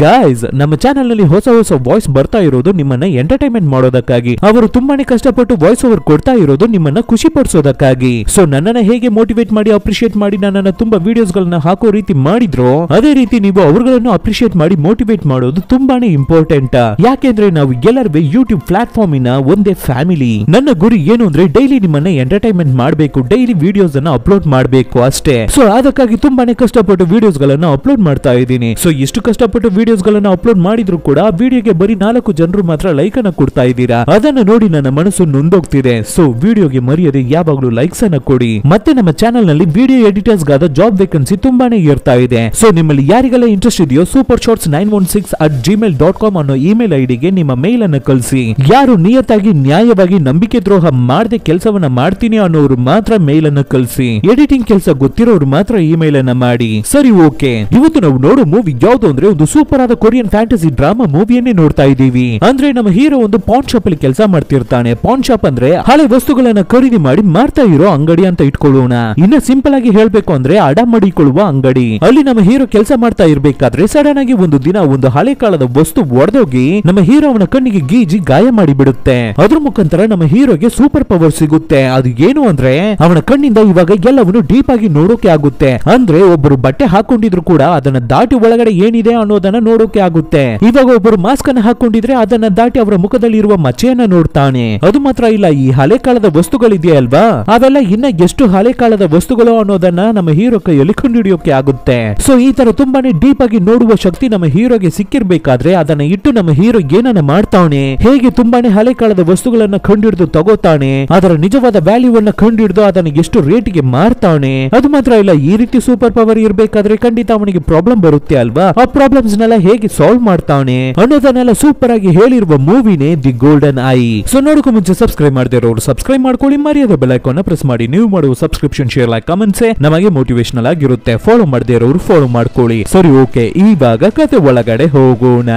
Guys, ನಮ್ಮ channel ನಲ್ಲಿ ಹೊಸ ವಾಯ್ಸ್ ಬರ್ತಾ ಇರೋದು ನಿಮ್ಮನ್ನ ಎಂಟರ್ಟೈನ್ಮೆಂಟ್ ಮಾಡೋದಕ್ಕಾಗಿ. ಅವರು ತುಂಬಾನೇ ಕಷ್ಟಪಟ್ಟು ವಾಯ್ಸ್ ಓವರ್ ಕೊಡ್ತಾ ಇರೋದು ನಿಮ್ಮನ್ನ ಖುಷಿ ಪಡಿಸೋದಕ್ಕಾಗಿ. ಸೊ ನನ್ನನ್ನ ಹೇಗೆ ಮೋಟಿವೇಟ್ ಮಾಡಿ ಅಪ್ರಿಶಿಯೇಟ್ ಮಾಡಿ ನನ್ನನ್ನ ತುಂಬಾ ವಿಡಿಯೋಸ್ ಗಳನ್ನ ಹಾಕೋ ರೀತಿ ಮಾಡಿದ್ರು, ಅದೇ ರೀತಿ ನೀವು ಅವರುಗಳನ್ನು ಅಪ್ರಿಶಿಯೇಟ್ ಮಾಡಿ ಮೋಟಿವೇಟ್ ಮಾಡೋದು ತುಂಬಾನೇ ಇಂಪಾರ್ಟೆಂಟ್. ಯಾಕೆಂದ್ರೆ ನಾವು ಎಲ್ಲರೂ ಯೂಟ್ಯೂಬ್ ಪ್ಲಾಟ್ಫಾರ್ಮ್ ಇನ ಒಂದೇ ಫ್ಯಾಮಿಲಿ. ನನ್ನ ಗುರಿ ಏನು ಅಂದ್ರೆ ಡೈಲಿ ನಿಮ್ಮನ್ನ ಎಂಟರ್ಟೈನ್ಮೆಂಟ್ ಮಾಡಬೇಕು, ಡೈಲಿ ವಿಡಿಯೋಸ್ ಅನ್ನ ಅಪ್ಲೋಡ್ ಮಾಡಬೇಕು ಅಷ್ಟೇ. ಸೊ ಅದಕ್ಕಾಗಿ ತುಂಬಾನೇ ಕಷ್ಟಪಟ್ಟು ವಿಡಿಯೋಸ್ ಗಳನ್ನ ಅಪ್ಲೋಡ್ ಮಾಡ್ತಾ ಇದ್ದೀನಿ. ಸೊ ಎಷ್ಟು ಕಷ್ಟಪಟ್ಟು ವಿಡಿಯೋಸ್ ಗಳನ್ನ ಅಪ್ಲೋಡ್ ಮಾಡಿದ್ರು ಕೂಡ ವಿಡಿಯೋಗೆ ಬರೀ 4 ಜನರು ಮಾತ್ರ ಲೈಕ್ ಅನ್ನ ಕೊಡ್ತಾ ಇದ್ದೀರಾ. ಅದನ್ನು ನೋಡಿ ನನ್ನ ಮನಸ್ಸು ನೊಂದೋಗ್ತಿದೆ. ಸೊ ವಿಡಿಯೋಗೆ ಮರೆಯದೆ ಯಾವಾಗಲೂ ಲೈಕ್ಸ್ ಅನ್ನ ಕೊಡಿ. ಮತ್ತೆ ನಮ್ಮ ಚಾನೆಲ್ ನಲ್ಲಿ ವಿಡಿಯೋ ಎಡಿಟರ್ಸ್ ಗಾದ ಜಾಬ್ ವೇಕೆನ್ಸಿ ತುಂಬಾನೇ ಇರ್ತಾ ಇದೆ. ಸೊ ನಿಮ್ಮಲ್ಲಿ ಯಾರಿಗೆಲ್ಲ ಇಂಟ್ರೆಸ್ಟ್ ಇದೆಯೋ supershorts916@gmail.com ಅನ್ನೋ ಇಮೇಲ್ ಐಡಿಗೆ ನಿಮ್ಮ ಮೇಲ್ ಅನ್ನು ಕಳಿಸಿ. ಯಾರು ನಿಯತ್ತಾಗಿ ನ್ಯಾಯವಾಗಿ ನಂಬಿಕೆ ದ್ರೋಹ ಮಾಡದೆ ಕೆಲಸವನ್ನ ಮಾಡ್ತೀನಿ ಅನ್ನೋರು ಮಾತ್ರ ಮೇಲ್ ಅನ್ನು ಕಳಿಸಿ. ಎಡಿಟಿಂಗ್ ಕೆಲಸ ಗೊತ್ತಿರೋರು ಮಾತ್ರ ಇಮೇಲ್ ಅನ್ನ ಮಾಡಿ. ಸರಿ, ಓಕೆ. ಇವತ್ತು ನಾವು ನೋಡೋ ಮೂವಿ ಯಾವುದು ಅಂದ್ರೆ ಒಂದು ಸೂಪರ್ ಆದ ಕೊರಿಯನ್ ಫ್ಯಾಂಟಸಿ ಡ್ರಾಮಾ ಮೂವಿಯನ್ನೇ ನೋಡ್ತಾ ಇದೀವಿ. ಅಂದ್ರೆ ನಮ್ಮ ಹೀರೋ ಒಂದು ಪಾನ್ ಶಾಪ್ ಅಲ್ಲಿ ಕೆಲಸ ಮಾಡ್ತಿರ್ತಾನೆ. ಪಾನ್ ಶಾಪ್ ಅಂದ್ರೆ ಹಳೆ ವಸ್ತುಗಳನ್ನ ಖರೀದಿ ಮಾಡಿ ಮಾರ್ತಾ ಇರೋ ಅಂಗಡಿ ಅಂತ ಇಟ್ಕೊಳ್ಳೋಣ. ಇನ್ನ ಸಿಂಪಲ್ ಆಗಿ ಹೇಳ್ಬೇಕು ಅಂದ್ರೆ ಅಡ ಮಾಡಿಕೊಳ್ಳುವ ಅಂಗಡಿ. ಅಲ್ಲಿ ನಮ್ಮ ಹೀರೋ ಕೆಲಸ ಮಾಡ್ತಾ ಇರ್ಬೇಕಾದ್ರೆ ಸಡನ್ ಆಗಿ ಒಂದು ದಿನ ಒಂದು ಹಳೆ ಕಾಲದ ವಸ್ತು ಒಡೆದೋಗಿ ನಮ್ಮ ಹೀರೋ ಅವನ ಕಣ್ಣಿಗೆ ಗೀಜಿ ಗಾಯ ಮಾಡಿ ಬಿಡುತ್ತೆ. ಅದ್ರ ಮುಖಾಂತರ ನಮ್ಮ ಹೀರೋಗೆ ಸೂಪರ್ ಪವರ್ ಸಿಗುತ್ತೆ. ಅದು ಏನು ಅಂದ್ರೆ ಅವನ ಕಣ್ಣಿಂದ ಇವಾಗ ಎಲ್ಲವನ್ನು ಡೀಪ್ ಆಗಿ ನೋಡೋಕೆ ಆಗುತ್ತೆ. ಅಂದ್ರೆ ಒಬ್ಬರು ಬಟ್ಟೆ ಹಾಕೊಂಡಿದ್ರು ಕೂಡ ಅದನ್ನ ದಾಟಿ ಒಳಗಡೆ ಏನಿದೆ ಅನ್ನೋದನ್ನ ನೋಡೋಕೆ ಆಗುತ್ತೆ. ಇವಾಗ ಒಬ್ಬರು ಮಾಸ್ಕ್ ಅನ್ನ ಹಾಕೊಂಡಿದ್ರೆ ಅದನ್ನ ದಾಟಿ ಅವರ ಮುಖದಲ್ಲಿ ಇರುವ ಮಚ್ಚೆಯನ್ನ ನೋಡ್ತಾನೆ. ಅದು ಮಾತ್ರ ಇಲ್ಲ, ಈ ಹಳೆ ಕಾಲದ ವಸ್ತುಗಳಿದೆಯಲ್ವಾ, ಅವೆಲ್ಲ ಇನ್ನ ಎಷ್ಟು ಹಳೆ ಕಾಲದ ವಸ್ತುಗಳು ಅನ್ನೋದನ್ನ ನಮ್ಮ ಹೀರೋ ಕೈಯಲ್ಲಿ ಕಂಡುಹಿಡಿಯೋಕೆ ಆಗುತ್ತೆ. ಸೊ ಈ ತರ ತುಂಬಾನೇ ಡೀಪ್ ಆಗಿ ನೋಡುವ ಶಕ್ತಿ ನಮ್ಮ ಹೀರೋಗೆ ಸಿಕ್ಕಿರ್ಬೇಕಾದ್ರೆ ಅದನ್ನ ಇಟ್ಟು ನಮ್ಮ ಹೀರೋ ಏನನ್ನ ಮಾಡ್ತಾನೆ, ಹೇಗೆ ತುಂಬಾನೇ ಹಳೆ ಕಾಲದ ವಸ್ತುಗಳನ್ನ ಕಂಡುಹಿಡಿದು ತಗೋತಾನೆ, ಅದರ ನಿಜವಾದ ವ್ಯಾಲ್ಯೂ ಅನ್ನ ಕಂಡುಹಿಡಿದು ಅದನ್ನ ಎಷ್ಟು ರೇಟಿಗೆ ಮಾರ್ತಾನೆ. ಅದು ಮಾತ್ರ ಇಲ್ಲ, ಈ ರೀತಿ ಸೂಪರ್ ಪವರ್ ಇರಬೇಕಾದ್ರೆ ಖಂಡಿತ ಅವನಿಗೆ ಪ್ರಾಬ್ಲಮ್ ಬರುತ್ತೆ ಅಲ್ವಾ, ಆ ಪ್ರಾಬ್ಲಮ್ಸ್ ನೆಲ್ಲ ಹೇಗೆ ಸಾಲ್ವ್ ಮಾಡ್ತಾನೆ ಅನ್ನೋದನ್ನೆಲ್ಲ ಸೂಪರ್ ಆಗಿ ಹೇಳಿರುವ ಮೂವಿನೇ ದಿ ಗೋಲ್ಡನ್ ಐ. ಸೊ ನೋಡೋಕೆ ಮುಂಚೆ ಸಬ್ಸ್ಕ್ರೈಬ್ ಮಾಡದೇ ಇರೋರು ಸಬ್ಸ್ಕ್ರೈಬ್ ಮಾಡ್ಕೊಳ್ಳಿ, ಮರ್ಯಾದೆ ಬೆಲ್ ಐಕಾನ್ ಪ್ರೆಸ್ ಮಾಡಿ. ನೀವು ಮಾಡುವ ಸಬ್ಸ್ಕ್ರಿಪ್ಷನ್, ಶೇರ್, ಲೈಕ್, ಕಮೆಂಟ್ಸ್ ನಮಗೆ ಮೋಟಿವೇಶನಲ್ ಆಗಿರುತ್ತೆ. ಫಾಲೋ ಮಾಡದೇ ಇರೋರು ಫಾಲೋ ಮಾಡ್ಕೊಳ್ಳಿ. ಸರಿ, ಓಕೆ. ಇವಾಗ ಕತೆ ಒಳಗಡೆ ಹೋಗೋಣ.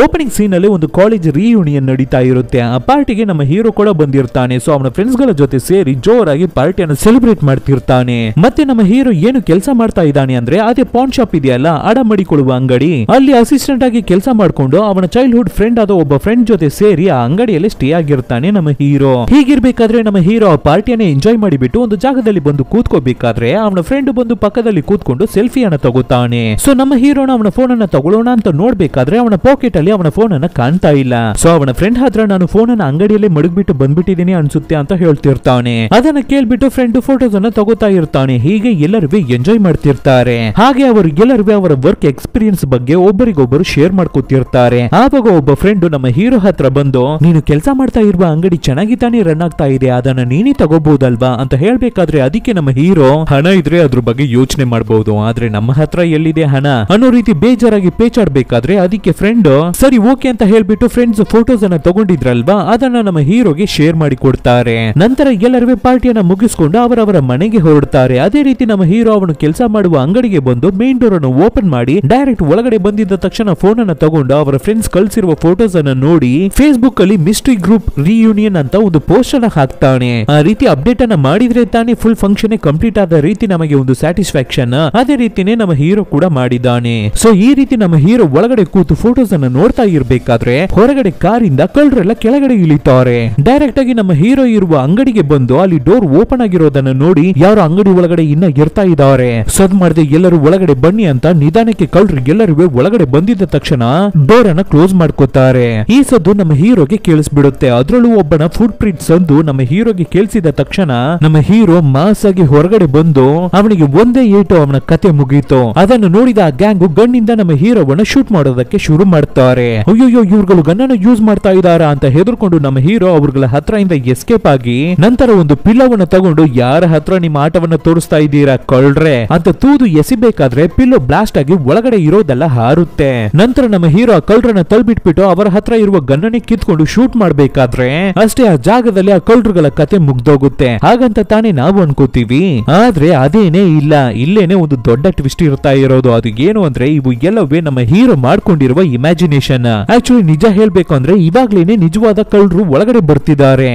ಓಪನಿಂಗ್ ಸೀನ್ ಅಲ್ಲಿ ಒಂದು ಕಾಲೇಜ್ ರಿಯೂನಿಯನ್ ನಡೀತಾ ಇರುತ್ತೆ. ಆ ಪಾರ್ಟಿಗೆ ನಮ್ಮ ಹೀರೋ ಕೂಡ ಬಂದಿರ್ತಾನೆ. ಸೊ ಅವನ ಫ್ರೆಂಡ್ಸ್ ಗಳ ಜೊತೆ ಸೇರಿ ಜೋರಾಗಿ ಪಾರ್ಟಿಯನ್ನು ಸೆಲೆಬ್ರೇಟ್ ಮಾಡ್ತಿರ್ತಾನೆ. ಮತ್ತೆ ನಮ್ಮ ಹೀರೋ ಏನು ಕೆಲಸ ಮಾಡ್ತಾ ಇದ್ದಾನೆ ಅಂದ್ರೆ ಅದೇ ಪಾನ್ ಶಾಪ್ ಇದೆಯಲ್ಲ, ಅಡ ಮಾಡಿಕೊಳ್ಳುವ ಅಂಗಡಿ, ಅಲ್ಲಿ ಅಸಿಸ್ಟೆಂಟ್ ಆಗಿ ಕೆಲಸ ಮಾಡ್ಕೊಂಡು ಅವನ ಚೈಲ್ಡ್ಹುಡ್ ಫ್ರೆಂಡ್ ಆದ ಒಬ್ಬ ಫ್ರೆಂಡ್ ಜೊತೆ ಸೇರಿ ಆ ಅಂಗಡಿಯಲ್ಲಿ ಸ್ಟೇ ಆಗಿರ್ತಾನೆ ನಮ್ಮ ಹೀರೋ. ಹೀಗಿರ್ಬೇಕಾದ್ರೆ ನಮ್ಮ ಹೀರೋ ಆ ಪಾರ್ಟಿಯನ್ನ ಎಂಜಾಯ್ ಮಾಡಿಬಿಟ್ಟು ಒಂದು ಜಾಗದಲ್ಲಿ ಬಂದು ಕೂತ್ಕೋಬೇಕಾದ್ರೆ ಅವನ ಫ್ರೆಂಡ್ ಬಂದು ಪಕ್ಕದಲ್ಲಿ ಕೂತ್ಕೊಂಡು ಸೆಲ್ಫಿಯನ್ನ ತಗೋತಾನೆ. ಸೊ ನಮ್ಮ ಹೀರೋನ ಅವನ ಫೋನ್ ಅನ್ನ ತಗೊಳ್ಳೋಣ ಅಂತ ನೋಡ್ಬೇಕಾದ್ರೆ ಅವನ ಪಾಕೆಟ್ ಅವನ ಫೋನ್ ಅನ್ನ ಕಾಣ್ತಾ ಇಲ್ಲ. ಸೊ ಅವನ ಫ್ರೆಂಡ್ ಹತ್ರ ನಾನು ಫೋನ್ ಅನ್ನ ಅಂಗಡಿಯಲ್ಲಿ ಮಡಗ್ಬಿಟ್ಟು ಬಂದ್ಬಿಟ್ಟಿದ್ದೀನಿ ಅನ್ಸುತ್ತೆ ಅಂತ ಹೇಳ್ತಿರ್ತಾನೆ. ಅದನ್ನ ಕೇಳ್ಬಿಟ್ಟು ಫ್ರೆಂಡ್ ಫೋಟೋಸ್ ಅನ್ನ ತಗೋತಾ ಇರ್ತಾನೆ. ಹೀಗೆ ಎಲ್ಲರೂ ಎಂಜಾಯ್ ಮಾಡ್ತಿರ್ತಾರೆ. ಹಾಗೆ ಅವರು ಎಲ್ಲರೂ ಅವರ ವರ್ಕ್ ಎಕ್ಸ್ಪೀರಿಯನ್ಸ್ ಬಗ್ಗೆ ಒಬ್ಬರಿಗೊಬ್ಬರು ಶೇರ್ ಮಾಡ್ಕೊತಿರ್ತಾರೆ. ಆವಾಗ ಒಬ್ಬ ಫ್ರೆಂಡ್ ನಮ್ಮ ಹೀರೋ ಹತ್ರ ಬಂದು, ನೀನು ಕೆಲಸ ಮಾಡ್ತಾ ಇರುವ ಅಂಗಡಿ ಚೆನ್ನಾಗಿ ತಾನೇ ರನ್ ಆಗ್ತಾ ಇದೆ, ಅದನ್ನ ನೀನೇ ತಗೋಬಹುದಲ್ವಾ ಅಂತ ಹೇಳ್ಬೇಕಾದ್ರೆ ಅದಕ್ಕೆ ನಮ್ಮ ಹೀರೋ, ಹಣ ಇದ್ರೆ ಅದ್ರ ಬಗ್ಗೆ ಯೋಚನೆ ಮಾಡಬಹುದು, ಆದ್ರೆ ನಮ್ಮ ಹತ್ರ ಎಲ್ಲಿದೆ ಹಣ ಅನ್ನೋ ರೀತಿ ಬೇಜಾರಾಗಿ ಪೇಚಾಡ್ಬೇಕಾದ್ರೆ ಅದಕ್ಕೆ ಫ್ರೆಂಡ್ ಸರಿ ಓಕೆ ಅಂತ ಹೇಳ್ಬಿಟ್ಟು ಫ್ರೆಂಡ್ಸ್ ಫೋಟೋಸ್ ಅನ್ನ ತಗೊಂಡಿದ್ರಲ್ವಾ ಅದನ್ನ ನಮ್ಮ ಹೀರೋಗೆ ಶೇರ್ ಮಾಡಿ ಕೊಡ್ತಾರೆ. ನಂತರ ಎಲ್ಲರೂ ಪಾರ್ಟಿಯನ್ನ ಮುಗಿಸ್ಕೊಂಡು ಅವರವರ ಮನೆಗೆ ಹೊರಡ್ತಾರೆ. ಅದೇ ರೀತಿ ನಮ್ಮ ಹೀರೋ ಅವನು ಕೆಲಸ ಮಾಡುವ ಅಂಗಡಿಗೆ ಬಂದು ಮೇನ್ ಡೋರ್ ಅನ್ನು ಓಪನ್ ಮಾಡಿ ಡೈರೆಕ್ಟ್ ಒಳಗಡೆ ಬಂದಿದ್ದ ತಕ್ಷಣ ಫೋನ್ ಅನ್ನ ತಗೊಂಡು ಅವರ ಫ್ರೆಂಡ್ಸ್ ಕಳಿಸಿರುವ ಫೋಟೋಸ್ ಅನ್ನ ನೋಡಿ ಫೇಸ್ಬುಕ್ ಅಲ್ಲಿ ಮಿಸ್ಟ್ರಿ ಗ್ರೂಪ್ ರಿಯೂನಿಯನ್ ಅಂತ ಒಂದು ಪೋಸ್ಟ್ ಅನ್ನ ಹಾಕ್ತಾನೆ. ಆ ರೀತಿ ಅಪ್ಡೇಟ್ ಅನ್ನ ಮಾಡಿದ್ರೆ ತಾನೇ ಫುಲ್ ಫಂಕ್ಷನ್ ಕಂಪ್ಲೀಟ್ ಆದ ರೀತಿ ನಮಗೆ ಒಂದು ಸ್ಯಾಟಿಸ್ಫ್ಯಾಕ್ಷನ್. ಅದೇ ರೀತಿನೇ ನಮ್ಮ ಹೀರೋ ಕೂಡ ಮಾಡಿದ್ದಾನೆ. ಸೊ ಈ ರೀತಿ ನಮ್ಮ ಹೀರೋ ಒಳಗಡೆ ಕೂತು ಫೋಟೋಸ್ ಅನ್ನ ನೋಡ್ತಾ ಇರ್ಬೇಕಾದ್ರೆ ಹೊರಗಡೆ ಕಾರಿಂದ ಕಳ್ಳರೆಲ್ಲ ಕೆಳಗಡೆ ಇಳಿತಾರೆ. ಡೈರೆಕ್ಟ್ ಆಗಿ ನಮ್ಮ ಹೀರೋ ಇರುವ ಅಂಗಡಿಗೆ ಬಂದು ಅಲ್ಲಿ ಡೋರ್ ಓಪನ್ ಆಗಿರೋದನ್ನ ನೋಡಿ ಯಾರು ಅಂಗಡಿ ಒಳಗಡೆ ಇನ್ನ ಇರ್ತಾ ಇದ್ದಾರೆ, ಸದ್ ಮಾಡದೆ ಎಲ್ಲರೂ ಒಳಗಡೆ ಬನ್ನಿ ಅಂತ ನಿಧಾನಕ್ಕೆ ಕಳ್ಳರು ಎಲ್ಲರೂ ಒಳಗಡೆ ಬಂದಿದ್ದ ತಕ್ಷಣ ಡೋರ್ ಅನ್ನ ಕ್ಲೋಸ್ ಮಾಡ್ಕೋತಾರೆ. ಈ ಸದ್ದು ನಮ್ಮ ಹೀರೋಗೆ ಕೇಳಿಸ್ಬಿಡುತ್ತೆ. ಅದ್ರಲ್ಲೂ ಒಬ್ಬನ ಫುಡ್ ಪ್ರಿಂಟ್ ಸದ್ದು ನಮ್ಮ ಹೀರೋಗೆ ಕೇಳಿಸಿದ ತಕ್ಷಣ ನಮ್ಮ ಹೀರೋ ಮಾಸ್ ಆಗಿ ಹೊರಗಡೆ ಬಂದು ಅವನಿಗೆ ಒಂದೇ ಏಟು ಅವನ ಕತೆ ಮುಗೀತು. ಅದನ್ನು ನೋಡಿದ ಆ ಗ್ಯಾಂಗು ಗನ್ನಿಂದ ನಮ್ಮ ಹೀರೋವನ್ನ ಶೂಟ್ ಮಾಡೋದಕ್ಕೆ ಶುರು ಮಾಡ್ತಾರೆ. ಅಯ್ಯೋ ಇವ್ರುಗಳು ಗನ್ನನ್ನು ಯೂಸ್ ಮಾಡ್ತಾ ಇದಾರಾ ಅಂತ ಹೆದರ್ಕೊಂಡು ನಮ್ಮ ಹೀರೋ ಅವ್ರಗಳ ಹತ್ರ ಇಂದ ಎಸ್ಕೇಪ್ ಆಗಿ ನಂತರ ಒಂದು ಪಿಲ್ಲೋವನ್ನ ತಗೊಂಡು ಯಾರ ಹತ್ರ ನಿಮ್ಮ ಆಟವನ್ನ ತೋರಿಸ್ತಾ ಇದ್ದೀರಾ ಕಳ್ರೆ ಅಂತ ತೂದು ಎಸಿಬೇಕಾದ್ರೆ ಪಿಲ್ಲೋ ಬ್ಲಾಸ್ಟ್ ಆಗಿ ಒಳಗಡೆ ಇರೋದೆಲ್ಲ ಹಾರುತ್ತೆ. ನಂತರ ನಮ್ಮ ಹೀರೋ ಆ ಕಳ್ಳರನ್ನ ತಳ್ಬಿಟ್ಬಿಟ್ಟು ಅವರ ಹತ್ರ ಇರುವ ಗನ್ನನ್ನೇ ಕಿತ್ಕೊಂಡು ಶೂಟ್ ಮಾಡ್ಬೇಕಾದ್ರೆ ಅಷ್ಟೇ ಆ ಜಾಗದಲ್ಲಿ ಆ ಕಳ್ಳರುಗಳ ಕತೆ ಮುಗ್ದೋಗುತ್ತೆ. ಹಾಗಂತ ತಾನೇ ನಾವು ಅನ್ಕೋತೀವಿ, ಆದ್ರೆ ಅದೇನೇ ಇಲ್ಲ. ಇಲ್ಲೇನೆ ಒಂದು ದೊಡ್ಡ ಟ್ವಿಸ್ಟ್ ಇರ್ತಾ ಇರೋದು. ಅದು ಏನು ಅಂದ್ರೆ ಇವು ಎಲ್ಲವೇ ನಮ್ಮ ಹೀರೋ ಮಾಡ್ಕೊಂಡಿರುವ ಇಮ್ಯಾಜಿನೇಷನ್. ಆಕ್ಚುಲಿ ನಿಜ ಹೇಳ್ಬೇಕು ಅಂದ್ರೆ ಇವಾಗ್ಲೇನೆ ನಿಜವಾದ ಕಳ್ಳರು ಒಳಗಡೆ ಬರ್ತಿದ್ದಾರೆ.